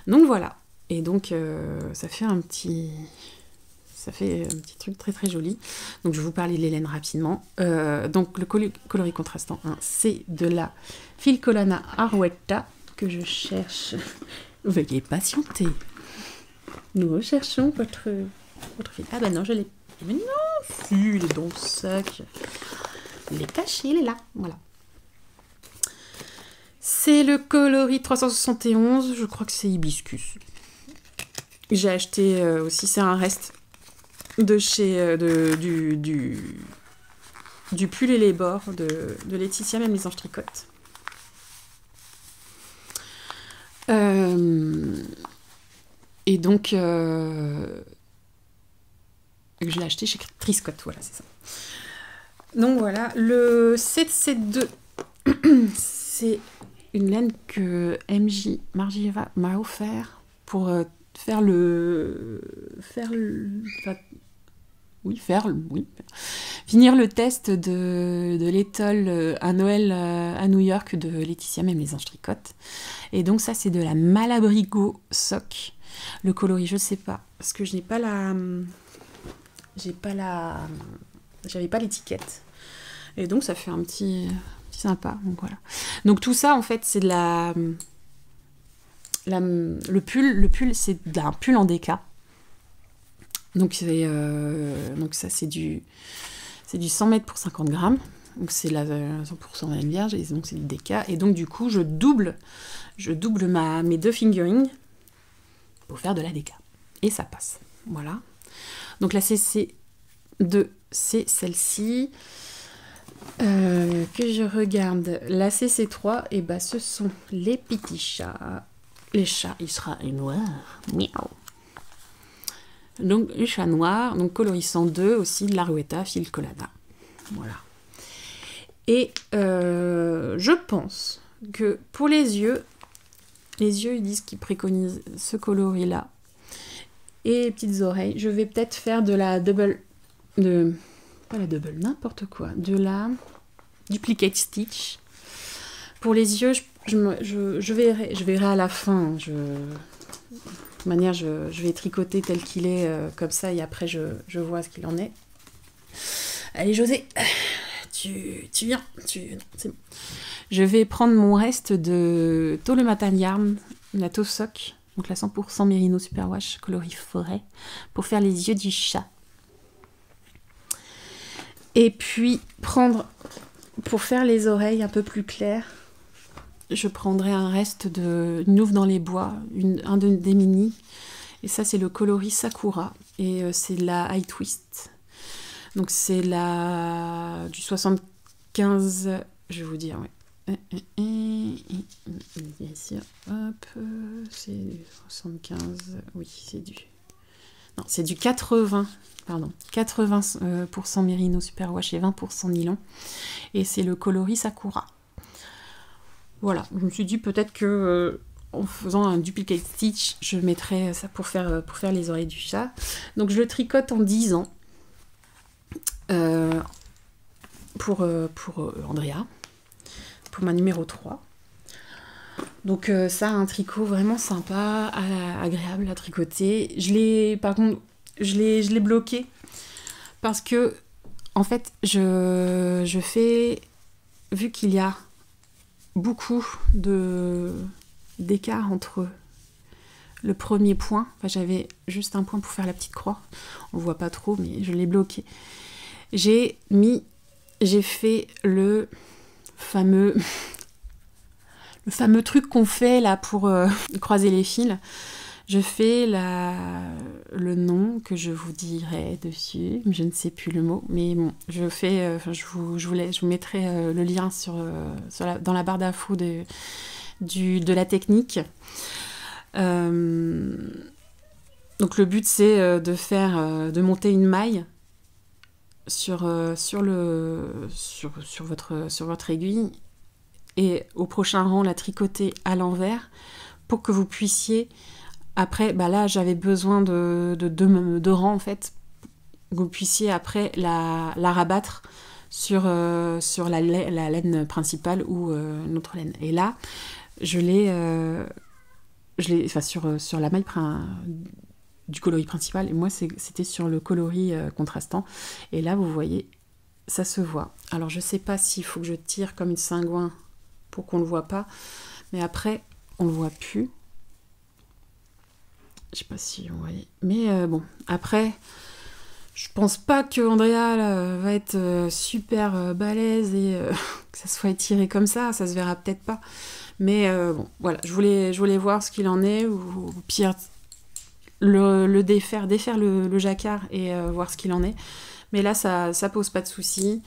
Donc voilà. Et donc ça fait un petit truc très très joli. Donc je vais vous parler de les laines rapidement. Donc le coloris contrastant 1, c'est de la Filcolana Arouetta que je cherche. Veuillez patienter. Nous recherchons votre fil. Ah bah non, je l'ai. Mais non, il est dans le sac. Il est caché, il est là. Voilà. C'est le coloris 371. Je crois que c'est hibiscus. J'ai acheté aussi, c'est un reste de chez du pull et les bords de Laetitia, même les anges tricotent. Et donc je l'ai acheté chez Triscott, voilà, c'est ça. Donc voilà, le 772 c'est une laine que MJ Margieva m'a offert pour finir le test de l'étole à Noël à New York de Laetitia, même les anges tricotent. Et donc ça, c'est de la Malabrigo Sock. Le coloris, je sais pas, parce que je n'ai pas j'avais pas l'étiquette. Et donc ça fait un petit sympa. Donc voilà. Donc tout ça, en fait, c'est de le pull, c'est un pull en déca. Donc ça, c'est du 100 mètres pour 50 grammes. Donc c'est la 100% laine vierge, et donc c'est du déca. Et donc du coup, je double mes deux fingerings pour faire de la déca. Et ça passe. Voilà. Donc la CC2, c'est celle-ci. Que je regarde. La CC3, et ce sont les petits chats. Les chats israélois. Miaou. Donc les chats noirs, donc coloris 102 aussi, de l'Arouetta Filcolana. Voilà. Et je pense que pour les yeux, ils disent qu'ils préconisent ce coloris-là. Et les petites oreilles, je vais peut-être faire de la n'importe quoi, de la duplicate stitch. Pour les yeux, je verrai à la fin. De toute manière, je vais tricoter tel qu'il est, comme ça, et après, je vois ce qu'il en est. Allez, José, tu viens. Non, c'est bon. Je vais prendre mon reste de Tole Matan Yarn, la Tosock, donc la 100% Merino Superwash coloris forêt, pour faire les yeux du chat. Et puis, pour faire les oreilles un peu plus claires, je prendrai un reste de Nouve dans les bois, des mini. Et ça, c'est le coloris Sakura. Et c'est de la High Twist. Donc, c'est du 75, je vais vous dire, ouais. Bien sûr, hop, c'est du 75, oui, c'est du 80, pardon, 80% Merino Superwash et 20% nylon. Et c'est le coloris Sakura. Voilà, je me suis dit peut-être que en faisant un duplicate stitch, je mettrais ça pour faire les oreilles du chat. Donc je le tricote en 10 ans pour Andrea, pour ma numéro 3. Donc ça, un tricot vraiment sympa, agréable à tricoter. Par contre, je l'ai bloqué parce que, en fait, je fais, vu qu'il y a beaucoup d'écart entre le premier point, enfin j'avais juste un point pour faire la petite croix, on voit pas trop, mais je l'ai bloqué. J'ai fait le fameux truc qu'on fait là pour croiser les fils. Je fais le nom que je vous dirai dessus, je ne sais plus le mot, mais bon, je fais, je vous mettrai le lien dans la barre d'infos de la technique. Donc le but c'est de monter une maille sur votre aiguille et au prochain rang la tricoter à l'envers pour que vous puissiez Après, bah là, j'avais besoin de rangs, en fait, que vous puissiez après la rabattre sur la laine principale ou notre laine. Et là, je l'ai enfin, sur la maille du coloris principal, et moi c'était sur le coloris contrastant, et là vous voyez, ça se voit. Alors je sais pas s'il faut que je tire comme une cingouin pour qu'on le voit pas, mais après on le voit plus. Je sais pas si vous voyez, mais bon, après je pense pas que Andrea là, va être super balèze et que ça soit étiré comme ça se verra peut-être pas. Mais bon, voilà, je voulais voir ce qu'il en est, ou pire, le défaire le jacquard et voir ce qu'il en est. Mais là, ça pose pas de soucis.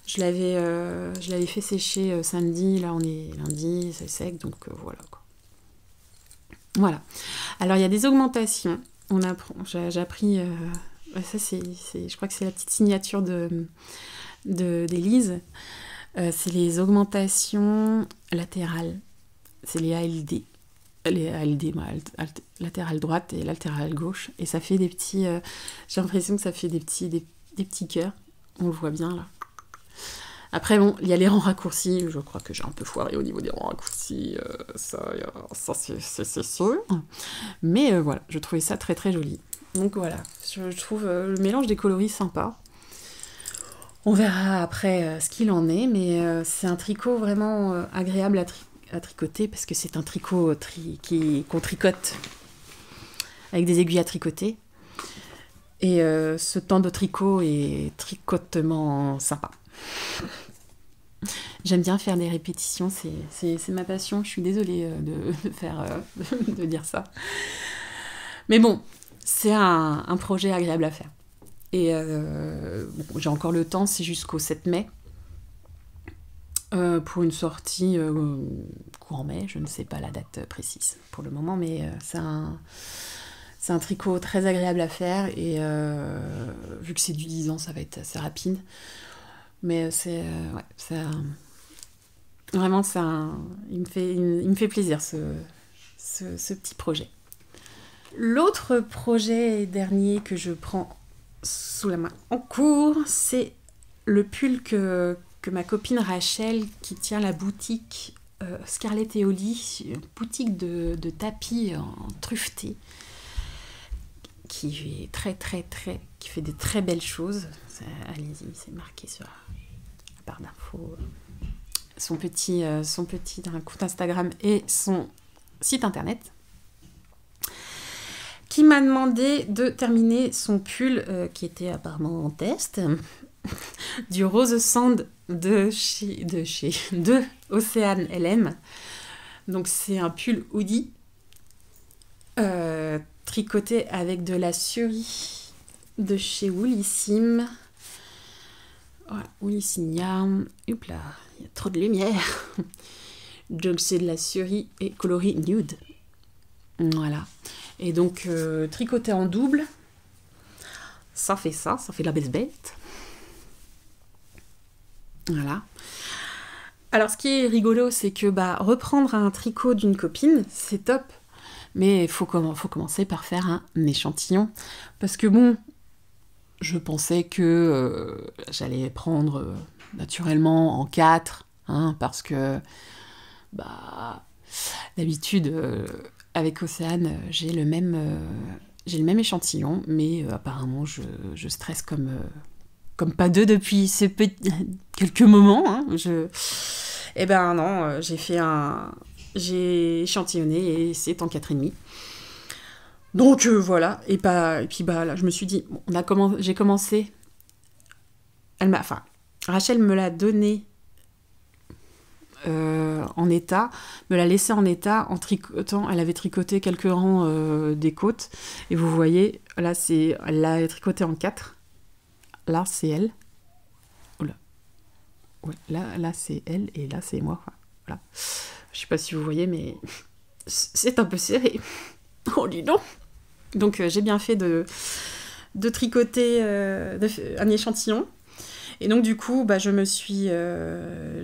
Je l'avais fait sécher samedi, là on est lundi, c'est sec, donc voilà, quoi. Voilà. Alors il y a des augmentations. J'ai appris, ça je crois que c'est la petite signature d'Élise. C'est les augmentations latérales. C'est les ALD. Les ALD, latérale droite et latérale gauche. Et ça fait des petits... j'ai l'impression que ça fait des petits cœurs. On le voit bien, là. Après, bon, il y a les rangs raccourcis. Je crois que j'ai un peu foiré au niveau des rangs raccourcis. Ça c'est sûr. Mais voilà, je trouvais ça très très joli. Donc voilà, je trouve le mélange des coloris sympa. On verra après ce qu'il en est, mais c'est un tricot vraiment agréable à tricoter, parce que c'est un tricot qu'on tricote avec des aiguilles à tricoter. Et ce temps de tricot est tricotement sympa. J'aime bien faire des répétitions, c'est ma passion. Je suis désolée de dire ça. Mais bon, c'est un projet agréable à faire. Et bon, j'ai encore le temps, c'est jusqu'au 7 mai. Pour une sortie courant mai, je ne sais pas la date précise pour le moment, mais c'est un tricot très agréable à faire, et vu que c'est du 10 ans, ça va être assez rapide. Mais vraiment, il me fait plaisir ce petit projet. L'autre projet dernier que je prends sous la main en cours, c'est le pull que ma copine Rachel, qui tient la boutique Scarlett et Oli, une boutique de tapis en truffeté, qui fait des très belles choses. Allez-y, c'est marqué sur la barre d'infos. Son petit compte Instagram et son site internet. Qui m'a demandé de terminer son pull qui était apparemment en test, du Rose Sand de Océane LM. Donc c'est un pull hoodie tricoté avec de la surie de chez Woolissime. Voilà, Woolissime Yarn. Hop là, il y a trop de lumière. Donc c'est de la surie et coloris nude. Voilà. Et donc tricoté en double. Ça fait de la baisse bête. Voilà. Alors ce qui est rigolo, c'est que reprendre un tricot d'une copine, c'est top. Mais il faut commencer par faire un échantillon. Parce que bon, je pensais que j'allais prendre naturellement en 4, hein, parce que d'habitude, avec Océane, j'ai le même échantillon, mais apparemment je stresse comme pas deux depuis quelques moments. Hein. Eh ben non, j'ai échantillonné et c'est en 4,5. Donc voilà, et puis là, je me suis dit, j'ai commencé. Rachel me l'a donné en état, me l'a laissé en état en tricotant. Elle avait tricoté quelques rangs des côtes, et vous voyez, là elle l'a tricoté en 4. Là c'est elle. Oula. Ouais, là c'est elle, et là c'est moi. Voilà. Je sais pas si vous voyez, mais c'est un peu serré. Oh, dis donc. Donc j'ai bien fait de tricoter un échantillon. Et donc du coup, je me suis...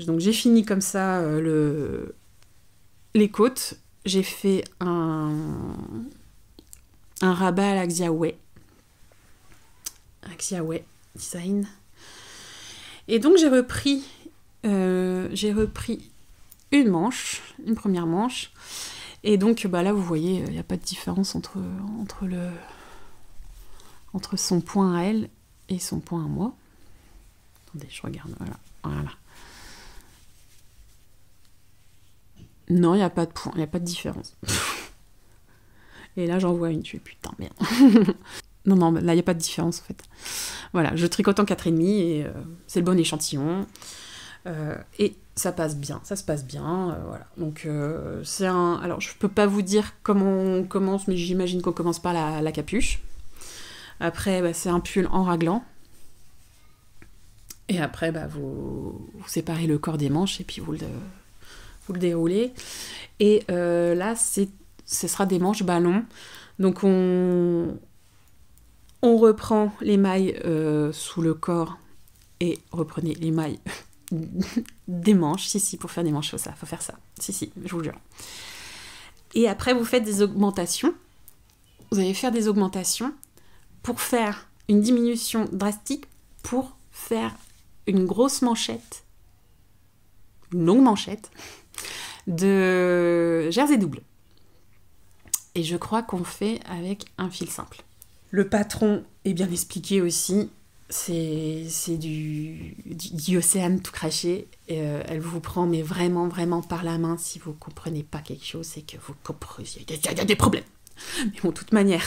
donc j'ai fini comme ça les côtes. J'ai fait un rabat à la Xiaowei. Xiaowei Design. Et donc j'ai repris une première manche. Et donc là vous voyez, il n'y a pas de différence entre son point à elle et son point à moi. Attendez, je regarde, voilà. Non, il n'y a pas de point, il n'y a pas de différence. Et là j'en vois une, je fais putain merde. Non, là il n'y a pas de différence en fait. Voilà, je tricote en 4,5 et c'est le bon échantillon. Et ça se passe bien, voilà. Donc c'est un... Alors je peux pas vous dire comment on commence, mais j'imagine qu'on commence par la capuche. Après, c'est un pull en raglan. Et après, vous séparez le corps des manches et puis vous le déroulez. Et là, ce sera des manches ballons. Donc on reprend les mailles sous le corps et reprenez les mailles des manches. Si, pour faire des manches, faut faire ça. Si, je vous le jure. Et après, vous faites des augmentations. Vous allez faire des augmentations pour faire une diminution drastique, pour faire une grosse manchette, une longue manchette de jersey double. Et je crois qu'on fait avec un fil simple. Le patron est bien expliqué aussi. C'est du Océane tout craché. Elle vous prend mais vraiment, vraiment par la main. Si vous ne comprenez pas quelque chose, c'est que vous comprenez. Il y a des problèmes. Mais bon, de toute manière,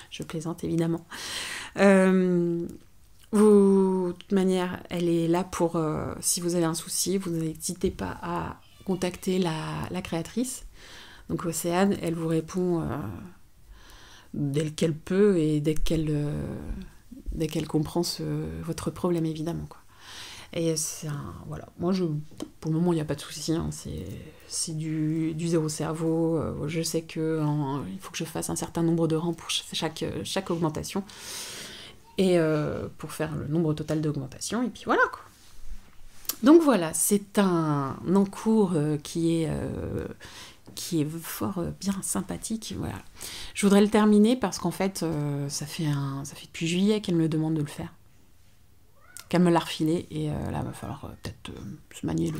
je plaisante évidemment. De toute manière, elle est là pour... si vous avez un souci, vous n'hésitez pas à contacter la créatrice. Donc Océane, elle vous répond dès qu'elle peut et dès qu'elle comprend votre problème, évidemment, quoi. Et c'est voilà. Moi, pour le moment, il n'y a pas de souci. Hein. C'est du zéro cerveau. Je sais il faut que je fasse un certain nombre de rangs pour chaque augmentation. Et pour faire le nombre total d'augmentations. Et puis voilà, quoi. Donc voilà, c'est un encours qui est fort bien sympathique. Voilà. Je voudrais le terminer parce qu'en fait, ça fait depuis juillet qu'elle me demande de le faire. Qu'elle me l'a refilé. Et là, il va falloir peut-être se manier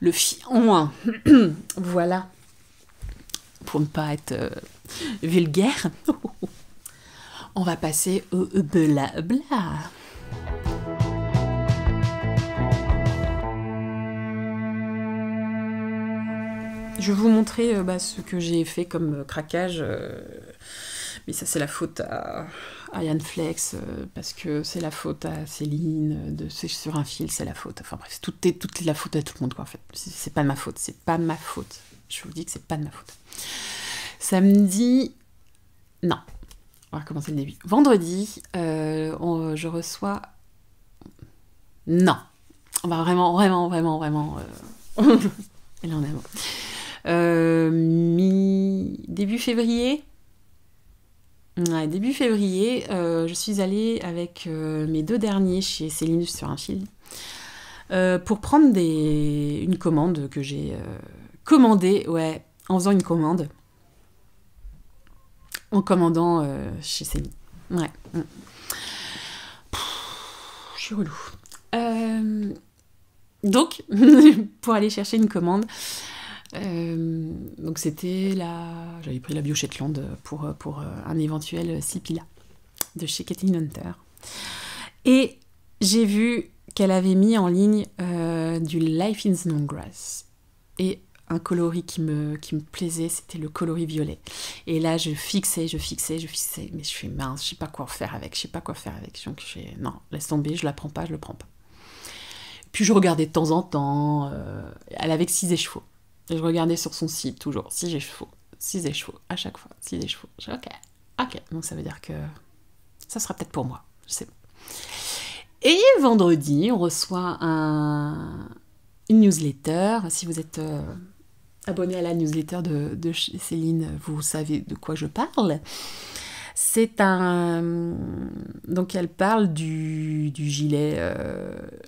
le fion. Voilà. Pour ne pas être vulgaire. On va passer au blabla. Je vais vous montrer ce que j'ai fait comme craquage. Mais ça, c'est la faute à Yann Flex, parce que c'est la faute à Céline, c'est sur un fil, c'est la faute. Enfin bref, toute est la faute à tout le monde, quoi, en fait. C'est pas de ma faute, c'est pas de ma faute. Je vous dis que c'est pas de ma faute. Samedi... Non. On va recommencer le début. Vendredi, je reçois... Non. On va vraiment... Et là, on est début février. Ouais, début février, je suis allée avec mes 2 derniers chez Céline sur un fil pour prendre une commande que j'ai commandée, ouais, en faisant une commande, en commandant chez Céline. Ouais. Je suis relou. Donc, pour aller chercher une commande, donc j'avais pris la Bio Shetland pour un éventuel Sipila de chez Kathleen Hunter. Et j'ai vu qu'elle avait mis en ligne du Life in Snowgrass. Et un coloris qui me plaisait, c'était le coloris violet. Et là, je fixais, mais je suis mince, je sais pas quoi faire avec. Donc, non, laisse tomber, je le prends pas. Puis je regardais de temps en temps, elle avait 6 écheveaux. Et je regardais sur son site, toujours, 6 écheveaux, à chaque fois, 6 écheveaux. Je dis, ok, donc ça veut dire que ça sera peut-être pour moi, je sais pas. Et vendredi, on reçoit une newsletter. Si vous êtes abonné à la newsletter de Céline, vous savez de quoi je parle. C'est un... Donc elle parle du gilet,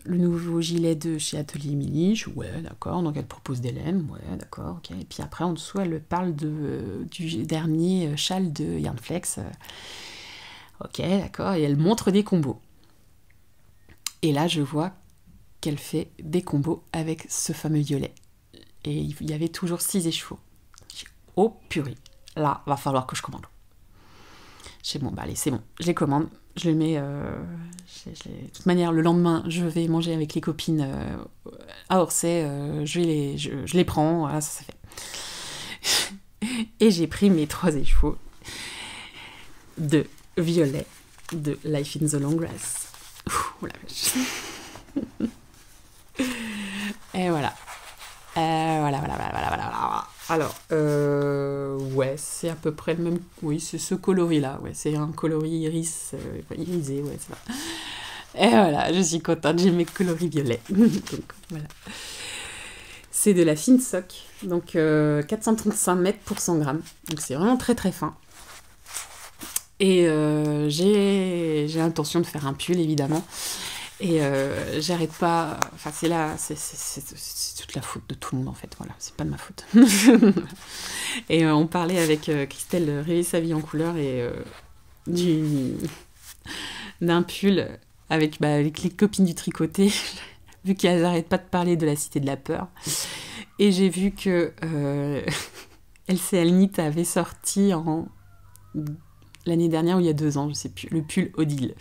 le nouveau gilet de chez Atelier Miliche, ouais d'accord, donc elle propose des laines, ouais d'accord, ok. Et puis après en dessous elle parle du dernier châle de Yarnflex, ok d'accord, et elle montre des combos. Et là je vois qu'elle fait des combos avec ce fameux violet. Et il y avait toujours 6 écheveaux. Oh purée, là va falloir que je commande. Je dis bon, bah allez, c'est bon, je les commande, je les mets. De toute manière, le lendemain, je vais manger avec les copines à Orsay, je les prends, voilà, ça fait. Et j'ai pris mes 3 écheveaux de violet de Life in the Long Grass. Ouh la vache. Et voilà. Voilà. Alors, ouais, c'est à peu près le même. Oui, c'est ce coloris-là. Ouais, c'est un coloris irisé, ouais, c'est ça. Et voilà, je suis contente, j'ai mes coloris violets. Donc, voilà. C'est de la fine sock, donc 435 mètres pour 100 grammes. Donc, c'est vraiment très très fin. Et j'ai l'intention de faire un pull, évidemment. Et j'arrête pas. Enfin, c'est toute la faute de tout le monde en fait. Voilà, c'est pas de ma faute. Et on parlait avec Christelle Rêver sa vie en couleur et d'un pull avec les copines du tricoté, vu qu'elles n'arrêtent pas de parler de la cité de la peur. Et j'ai vu que LCL Knit avait sorti l'année dernière ou il y a 2 ans, je sais plus, le pull Odile.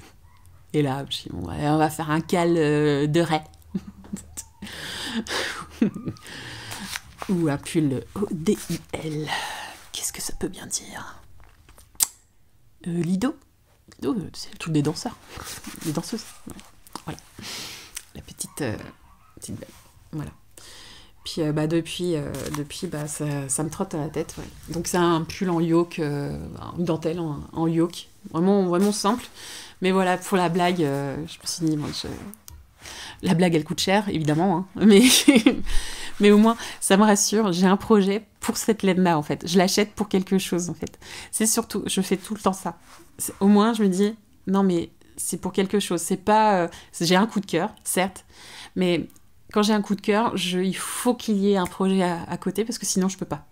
Et là, je me suis dit, bon, ouais, on va faire un cal de raie. Ou un pull ODIL. Qu'est-ce que ça peut bien dire Lido. Lido, c'est le truc des danseurs. Des danseuses. Ouais. Voilà. La petite belle. Voilà. Puis depuis ça me trotte à la tête. Ouais. Donc c'est un pull en yoke, une dentelle en yoke. Vraiment, vraiment simple. Mais voilà, pour la blague, je me suis dit, la blague, elle coûte cher, évidemment, hein, mais au moins, ça me rassure, j'ai un projet pour cette laine-là, en fait. Je l'achète pour quelque chose, en fait. C'est surtout, je fais tout le temps ça. Au moins, je me dis, non, mais c'est pour quelque chose. C'est pas... j'ai un coup de cœur, certes, mais quand j'ai un coup de cœur, il faut qu'il y ait un projet à côté, parce que sinon, je peux pas.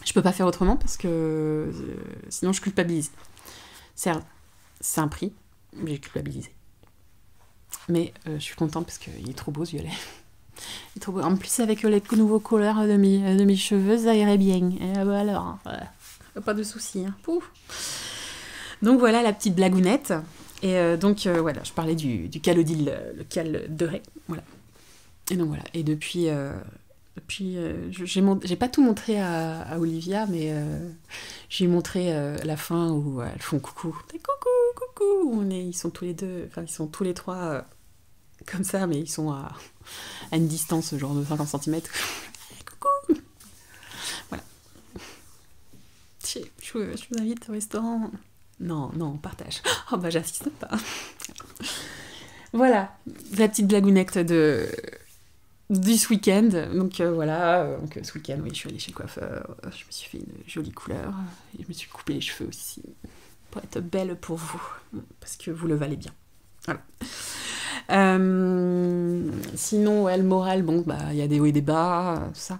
Je peux pas faire autrement, parce que sinon, je culpabilise. Certes, c'est un prix, j'ai culpabilisé. Mais je suis contente parce qu'il est trop beau ce violet. Il est trop beau. En plus, avec les nouveaux couleurs de mes cheveux, ça irait bien. Et alors, pas de soucis. Hein. Pouf. Donc voilà la petite blagounette. Et voilà, je parlais du calodil, le cal de raie. Voilà. Et donc voilà. Et depuis j'ai pas tout montré à Olivia, mais j'ai montré la fin où elles font coucou. Coucou. Ils sont tous les deux, enfin ils sont tous les 3 comme ça, mais ils sont à une distance genre de 50 cm. Coucou. Voilà. Je vous invite au restaurant. Non, on partage. Oh bah j'assiste pas. Voilà, la petite blagounette du ce week-end. Donc voilà, ce week-end, oui, je suis allée chez le coiffeur, je me suis fait une jolie couleur, et je me suis coupé les cheveux aussi, pour être belle pour vous, parce que vous le valez bien. Voilà. Sinon, ouais, le moral, bon, bah, il y a des hauts et des bas, tout ça.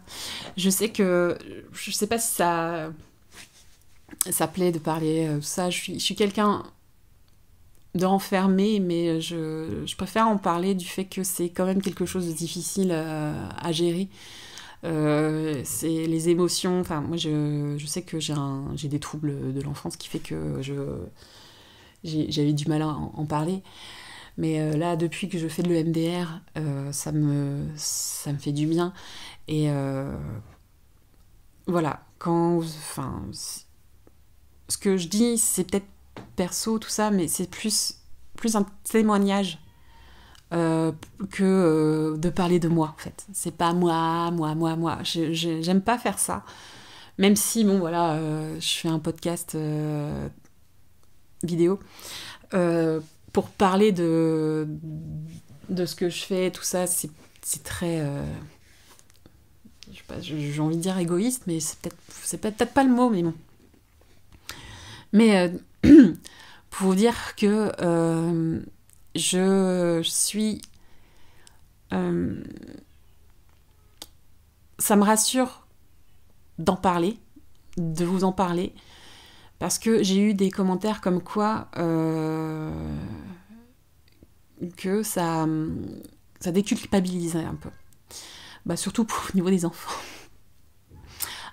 Je sais pas si ça plaît de parler tout ça. Je suis quelqu'un de renfermé, mais je préfère en parler du fait que c'est quand même quelque chose de difficile à gérer. C'est les émotions. Enfin, moi, je sais que j'ai des troubles de l'enfance qui fait que j'avais du mal à en parler. Mais là, depuis que je fais de l'EMDR, ça me fait du bien. Et voilà, ce que je dis, c'est peut-être perso, tout ça, mais c'est plus un témoignage que de parler de moi, en fait. C'est pas moi. J'aime pas faire ça. Même si, bon, voilà, je fais un podcast vidéo pour parler de ce que je fais, tout ça, c'est très... je sais pas, j'ai envie de dire égoïste, mais c'est peut-être pas le mot, mais bon. Mais pour vous dire que je suis... ça me rassure d'en parler, de vous en parler, parce que j'ai eu des commentaires comme quoi que ça déculpabilisait un peu. Bah, surtout au niveau des enfants.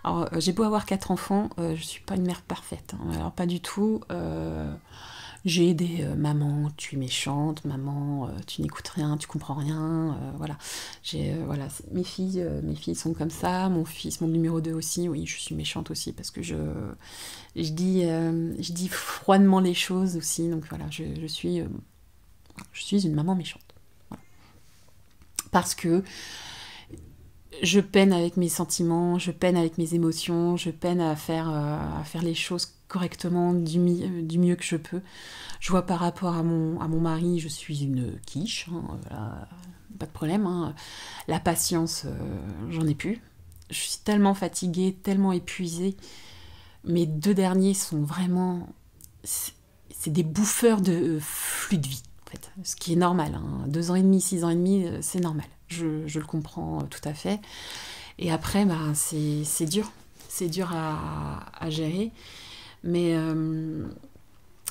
Alors, j'ai beau avoir 4 enfants, je suis pas une mère parfaite. Hein. Alors, pas du tout. J'ai des maman, tu es méchante, maman, tu n'écoutes rien, tu comprends rien. Voilà. Voilà, mes filles sont comme ça. Mon fils, mon numéro 2 aussi. Oui, je suis méchante aussi parce que je dis froidement les choses aussi. Donc voilà, je suis une maman méchante. Voilà. Parce que je peine avec mes sentiments, je peine avec mes émotions, je peine à faire les choses correctement du mieux que je peux. Je vois par rapport à mon mari, je suis une quiche, hein, voilà, pas de problème. Hein. La patience, j'en ai plus. Je suis tellement fatiguée, tellement épuisée. Mes 2 derniers sont vraiment... C'est des bouffeurs de flux de vie, en fait. Ce qui est normal. Hein. 2 ans et demi, 6 ans et demi, c'est normal. Je le comprends tout à fait. Et après, bah, c'est dur. C'est dur à gérer. Mais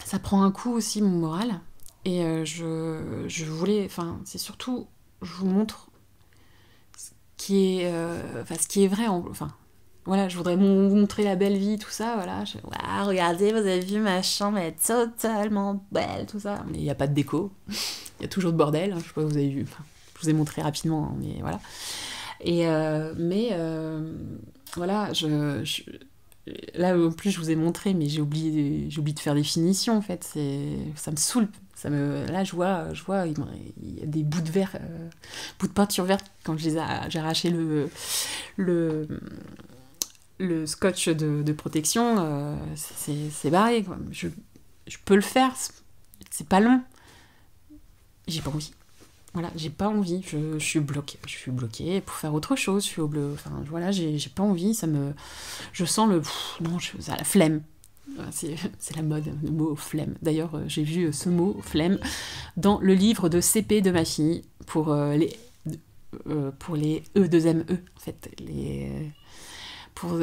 ça prend un coup aussi, mon moral. Et je voulais... Enfin, c'est surtout... Je vous montre ce qui est vrai. Enfin, voilà, je voudrais vous montrer la belle vie, tout ça. Voilà. Regardez, vous avez vu ma chambre, elle est totalement belle, tout ça. Mais il n'y a pas de déco. Il y a toujours de bordel. Hein, je sais pas, vous avez vu... Enfin, je vous ai montré rapidement, hein, mais voilà. Et voilà, là en plus je vous ai montré, mais j'ai oublié de faire des finitions en fait. Ça me saoule. Là je vois il y a des bouts de verre, bouts de peinture verte quand j'ai arraché le scotch de protection. C'est barré quoi. Je peux le faire, c'est pas long. J'ai pas envie. Voilà, j'ai pas envie, je suis bloquée pour faire autre chose, enfin voilà, j'ai pas envie, je sens la flemme, c'est la mode, le mot flemme. D'ailleurs, j'ai vu ce mot flemme dans le livre de CP de ma fille pour les E2ME, en fait, pour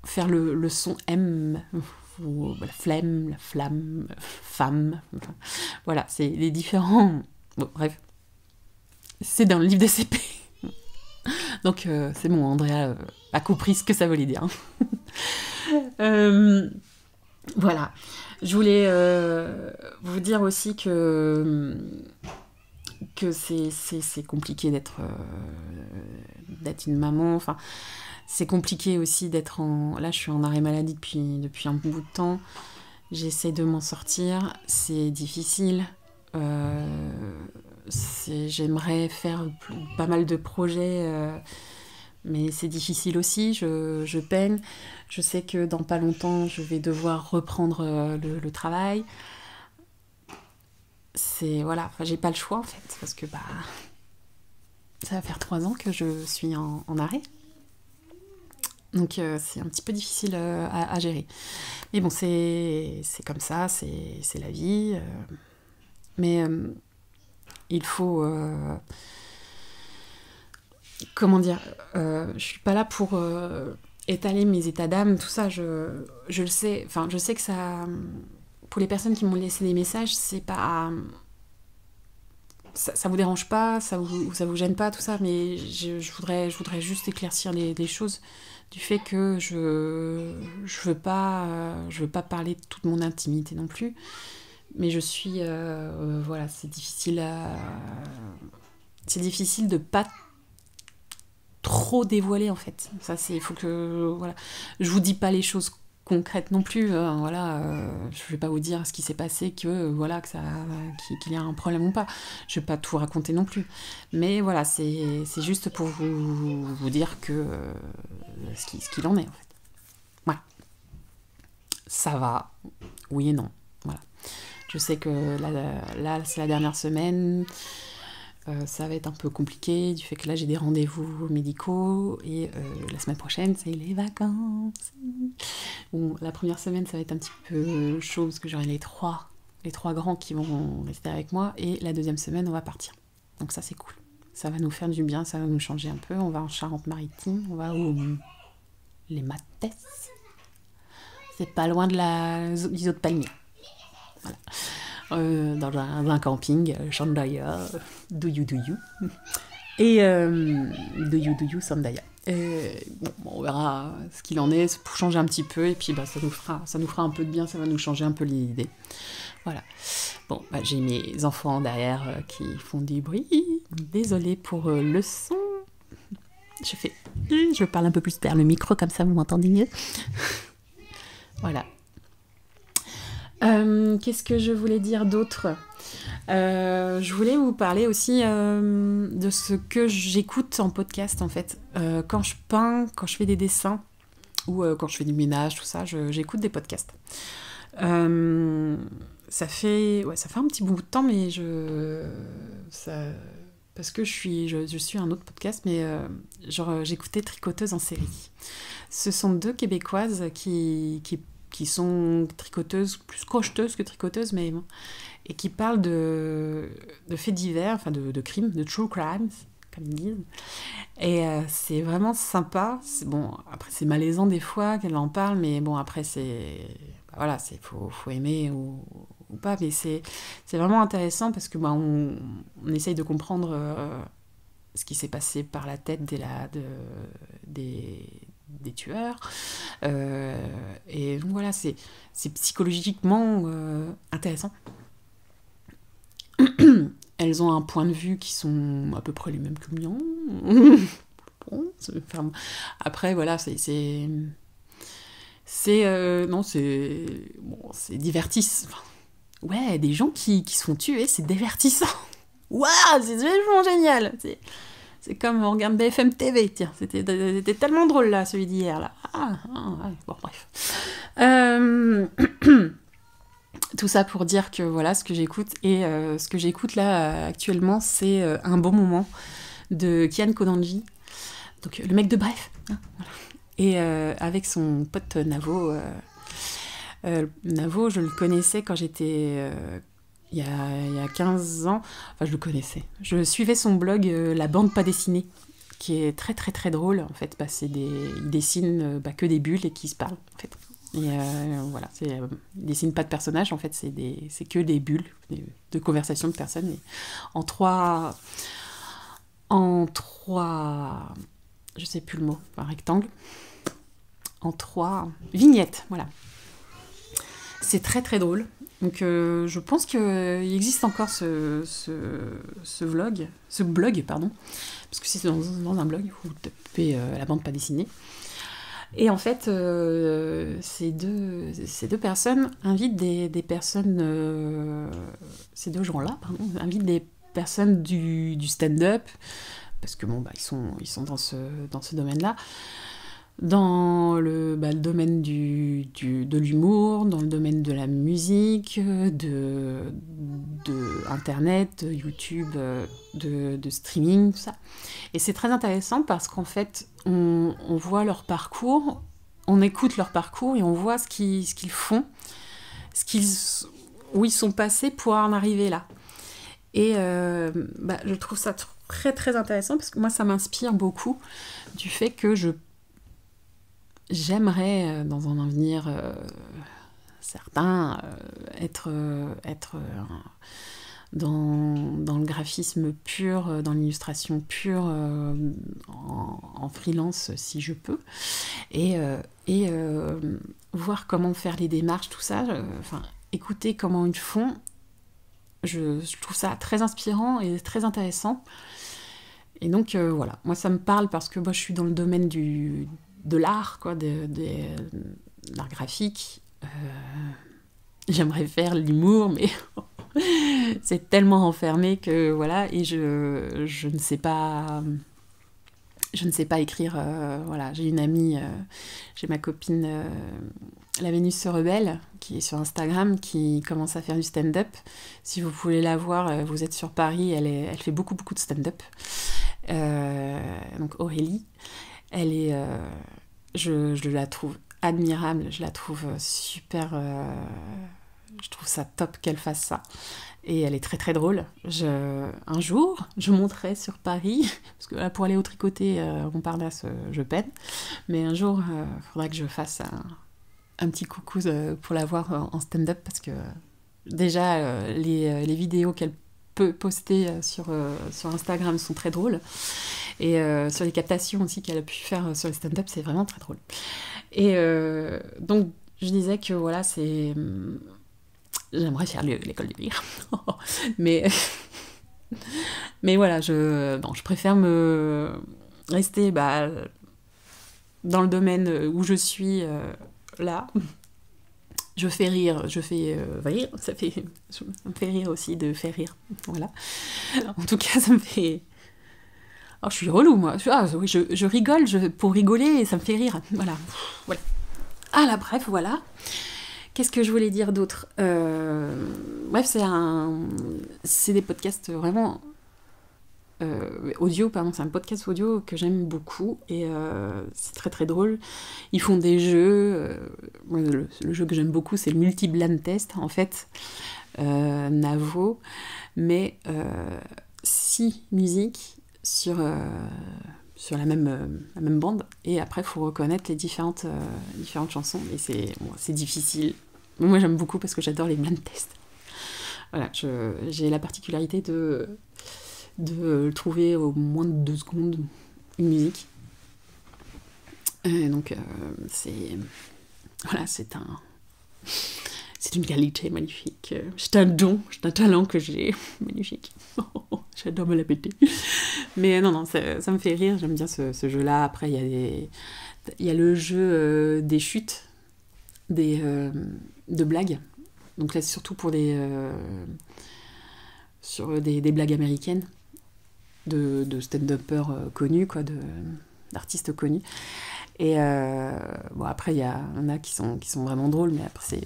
faire le son M, ou la flemme, la flamme, femme, voilà, c'est les différents... Bon, bref. C'est dans le livre des CP. Donc, c'est bon, Andrea a compris ce que ça voulait dire. Voilà. Je voulais vous dire aussi que c'est compliqué d'être une maman. Enfin, c'est compliqué aussi d'être Là, je suis en arrêt maladie depuis un bout de temps. J'essaie de m'en sortir. C'est difficile. J'aimerais faire pas mal de projets, mais c'est difficile aussi, je peine. Je sais que dans pas longtemps, je vais devoir reprendre le travail. Voilà, enfin, j'ai pas le choix en fait, parce que ça va faire 3 ans que je suis en arrêt. Donc c'est un petit peu difficile à gérer. Mais bon, c'est comme ça, c'est la vie. Mais il faut... comment dire, je suis pas là pour étaler mes états d'âme, tout ça, je le sais. Enfin, je sais que ça... Pour les personnes qui m'ont laissé des messages, c'est pas... Ça vous dérange pas, ça vous gêne pas, tout ça, mais je voudrais juste éclaircir les choses du fait que je veux pas parler de toute mon intimité non plus. Mais je suis... voilà, c'est difficile de pas trop dévoiler, en fait. Ça, il faut que... Voilà. Je vous dis pas les choses concrètes non plus. Voilà, je vais pas vous dire ce qui s'est passé, qu'il y a un problème ou pas. Je vais pas tout raconter non plus. Mais voilà, c'est juste pour vous dire que ce qu'il en est, en fait. Voilà. Ça va. Oui et non. Voilà. Je sais que là c'est la dernière semaine. Ça va être un peu compliqué du fait que là j'ai des rendez-vous médicaux et la semaine prochaine c'est les vacances. Bon, la première semaine ça va être un petit peu chaud parce que j'aurai les trois grands qui vont rester avec moi et la deuxième semaine on va partir. Donc ça c'est cool. Ça va nous faire du bien, ça va nous changer un peu. On va en Charente-Maritime, on va où les Mathès. C'est pas loin des autres palmiers. Voilà. Dans un camping, Shandaya, do you, et do you, Sandaya. Bon, on verra ce qu'il en est pour changer un petit peu, et puis ça nous fera un peu de bien, ça va nous changer un peu l'idée. Voilà. Bon, j'ai mes enfants derrière qui font du bruit. Désolée pour le son. Je parle un peu plus vers le micro, comme ça vous m'entendez mieux. Voilà. Qu'est-ce que je voulais dire d'autre ? Je voulais vous parler aussi de ce que j'écoute en podcast, en fait. Quand je peins, quand je fais des dessins, ou quand je fais du ménage, tout ça, j'écoute des podcasts. Ça fait un petit bout de temps, mais parce que je suis un autre podcast, mais j'écoutais Tricoteuse en série. Ce sont 2 Québécoises qui sont tricoteuses, plus crocheteuses que tricoteuses, mais bon, et qui parlent de faits divers, enfin de crimes, de true crimes, comme ils disent. Et c'est vraiment sympa. Bon, après, c'est malaisant des fois qu'elle en parle, mais bon, après, voilà, faut aimer ou pas, mais c'est vraiment intéressant parce que on essaye de comprendre ce qui s'est passé par la tête des tueurs. Et donc voilà, c'est psychologiquement intéressant. Elles ont un point de vue qui sont à peu près les mêmes que le mien. Bon, après, voilà, c'est divertissant. Ouais, des gens qui se font tuer, c'est divertissant. Waouh, c'est vraiment génial. C'est comme on regarde BFM TV, tiens, c'était tellement drôle là, celui d'hier là. Bon, bref. Tout ça pour dire que voilà ce que j'écoute, et ce que j'écoute là actuellement, c'est Un bon moment de Kian Kodanji, donc le mec de Bref, hein, voilà. Et avec son pote Navo. Navo, je le connaissais quand j'étais... il y a 15 ans, enfin je le connaissais. Je suivais son blog La Bande Pas Dessinée, qui est très très très drôle en fait. Il dessine que des bulles et qui se parlent en fait. Et voilà, il dessine pas de personnages en fait, c'est que des bulles de conversation de personnes. Et en trois, je sais plus le mot, un rectangle, en 3 vignettes, voilà. C'est très très drôle. Donc je pense qu'il existe encore ce blog, parce que c'est dans un blog où vous tapez La Bande Pas Dessinée. Et en fait, ces deux personnes invitent des personnes, ces 2 gens-là, invitent des personnes du stand-up, parce que ils sont dans ce domaine-là. Dans le domaine de l'humour, dans le domaine de la musique, de Internet, de YouTube, de streaming, tout ça. Et c'est très intéressant parce qu'en fait, on voit leur parcours, on écoute leur parcours et on voit ce qu'ils font, où ils sont passés pour en arriver là. Et je trouve ça très très intéressant parce que moi, ça m'inspire beaucoup du fait que j'aimerais, dans un avenir certain, être dans le graphisme pur, dans l'illustration pure, en freelance si je peux, et voir comment faire les démarches, tout ça, écouter comment ils font. Je trouve ça très inspirant et très intéressant. Et donc voilà, moi ça me parle parce que moi je suis dans le domaine de l'art, quoi, de l'art graphique. J'aimerais faire l'humour, mais c'est tellement enfermé que voilà, et je ne sais pas je ne sais pas écrire, voilà, j'ai une amie, j'ai ma copine, la Vénus se rebelle, qui est sur Instagram, qui commence à faire du stand-up. Si vous voulez la voir, vous êtes sur Paris, elle fait beaucoup de stand-up. Donc Aurélie, elle est, je la trouve admirable, je la trouve super, je trouve ça top qu'elle fasse ça. Et elle est très très drôle. Un jour, je monterai sur Paris, parce que là, pour aller au tricoter Montparnasse, je peine. Mais un jour, il faudra que je fasse un petit coucou pour la voir en stand-up, parce que déjà, les vidéos qu'elle peut poster sur Instagram sont très drôles. Et sur les captations aussi qu'elle a pu faire sur les stand-up, c'est vraiment très drôle. Et donc, je disais que voilà, c'est... J'aimerais faire l'école du rire. mais voilà, je préfère me rester dans le domaine où je suis là. Je fais rire, rire, ça me fait rire aussi de faire rire. Voilà. En tout cas, ça me fait... Oh, je suis relou, moi. Oui, je rigole pour rigoler et ça me fait rire. Voilà. Ah là, bref, voilà. Qu'est-ce que je voulais dire d'autre ? Bref, c'est des podcasts vraiment audio, pardon, c'est un podcast audio que j'aime beaucoup et c'est très très drôle. Ils font des jeux. Le jeu que j'aime beaucoup, c'est le multi-blind test, en fait. Navo, mais 6 musiques sur la même bande, et après il faut reconnaître les différentes chansons, et c'est difficile. Moi j'aime beaucoup parce que j'adore les blind tests. Voilà, j'ai la particularité de trouver au moins de 2 secondes une musique. Donc c'est une qualité magnifique. C'est un don, c'est un talent que j'ai. Magnifique. J'adore me la péter. Mais non, ça me fait rire. J'aime bien ce jeu-là. Après, il y a le jeu des chutes, de blagues. Donc là, c'est surtout pour sur des blagues américaines de stand-uppers connus, quoi, d'artistes connus. Et bon, après, il y en a qui sont vraiment drôles, mais après,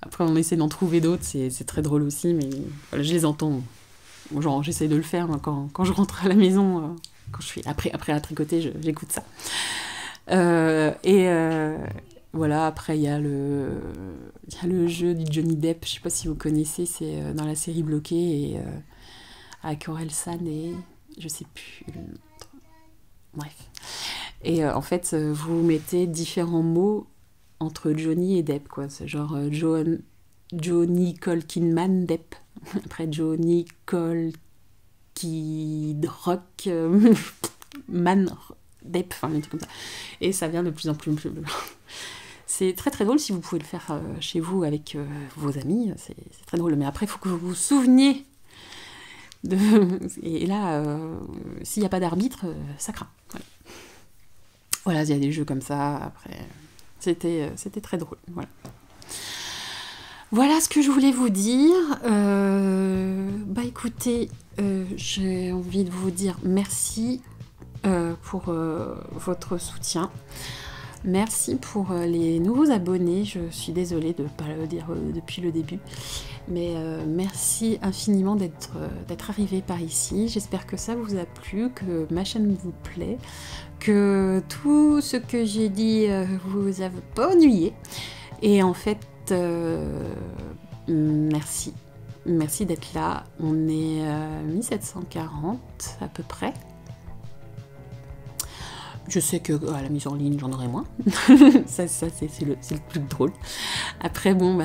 après on essaie d'en trouver d'autres, c'est très drôle aussi, mais voilà, je les entends. Genre, j'essaie de le faire quand je rentre à la maison, quand je suis après à tricoter, j'écoute ça. Voilà, après il y a le jeu du Johnny Depp, je sais pas si vous connaissez, c'est dans la série Bloquée, et avec Orelsan et je sais plus l'autre. Bref. Et en fait, vous mettez différents mots entre Johnny et Depp, quoi. C'est genre Johnny Colkinman Depp. Après Johnny Rock Man Depp, enfin des trucs comme ça. Et ça vient de plus en plus. C'est très très drôle si vous pouvez le faire chez vous avec vos amis. C'est très drôle. Mais après, il faut que vous vous souveniez et là, s'il n'y a pas d'arbitre, ça craint. Voilà, il y a des jeux comme ça. Après, c'était très drôle. Voilà ce que je voulais vous dire. Écoutez, j'ai envie de vous dire merci pour votre soutien. Merci pour les nouveaux abonnés. Je suis désolée de ne pas le dire depuis le début. Mais merci infiniment d'être arrivé par ici. J'espère que ça vous a plu, que ma chaîne vous plaît, que tout ce que j'ai dit vous a pas ennuyé. Et en fait, merci. Merci d'être là. On est 1740 à peu près. Je sais que à la mise en ligne, j'en aurai moins. ça c'est le plus drôle. Après, bon,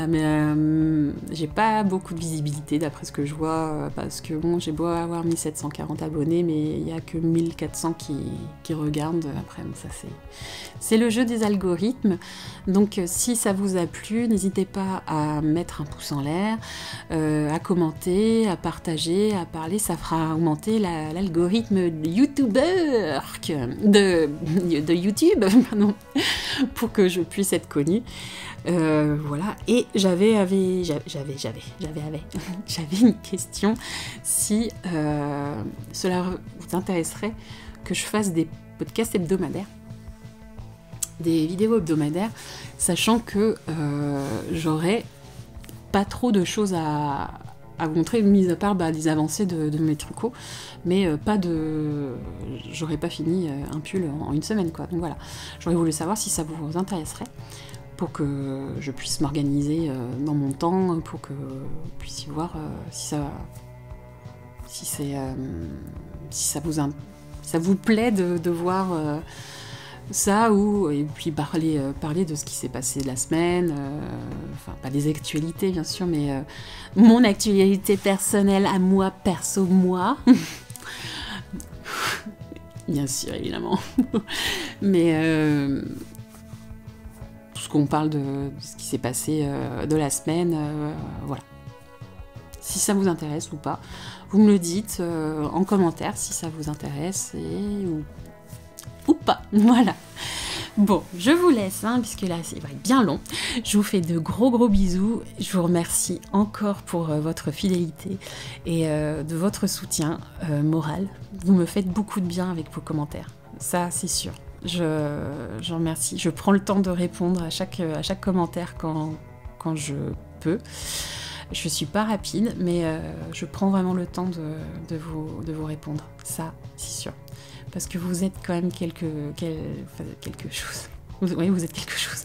j'ai pas beaucoup de visibilité d'après ce que je vois, parce que bon, j'ai beau avoir 1740 abonnés, mais il y a que 1400 qui regardent. Après, bon, ça c'est le jeu des algorithmes. Donc, si ça vous a plu, n'hésitez pas à mettre un pouce en l'air, à commenter, à partager, à parler. Ça fera augmenter l'algorithme de YouTube, pardon, pour que je puisse être connue. voilà, et j'avais une question, si cela vous intéresserait que je fasse des podcasts hebdomadaires, des vidéos hebdomadaires, sachant que j'aurais pas trop de choses à vous montrer, mis à part des avancées de mes trucots, mais j'aurais pas fini un pull en une semaine, quoi. Donc voilà, j'aurais voulu savoir si ça vous intéresserait, pour que je puisse m'organiser dans mon temps, pour que vous puissiez voir si ça vous plaît de voir ça, et puis parler de ce qui s'est passé la semaine, enfin pas des actualités bien sûr, mais mon actualité personnelle à moi, perso moi, bien sûr évidemment, mais tout ce qu'on parle de ce qui s'est passé de la semaine, voilà. Si ça vous intéresse ou pas, vous me le dites en commentaire si ça vous intéresse ou pas, voilà. Bon, je vous laisse, puisque là, ça va être bien long. Je vous fais de gros bisous. Je vous remercie encore pour votre fidélité et de votre soutien moral. Vous me faites beaucoup de bien avec vos commentaires, ça c'est sûr. Je remercie. Je prends le temps de répondre à chaque commentaire quand je peux. Je suis pas rapide, mais je prends vraiment le temps de vous répondre, ça c'est sûr. Parce que vous êtes quand même quelque chose. Oui, vous êtes quelque chose.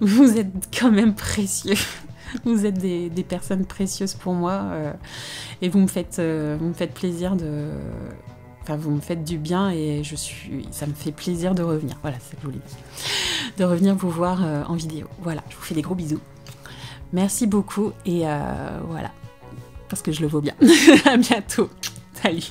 Vous êtes quand même précieux. Vous êtes des personnes précieuses pour moi. Et vous me faites plaisir Enfin, vous me faites du bien et ça me fait plaisir de revenir. Voilà, c'est ce que je voulais dire. De revenir vous voir en vidéo. Voilà, je vous fais des gros bisous. Merci beaucoup et voilà. Parce que je le vaux bien. À bientôt. Salut.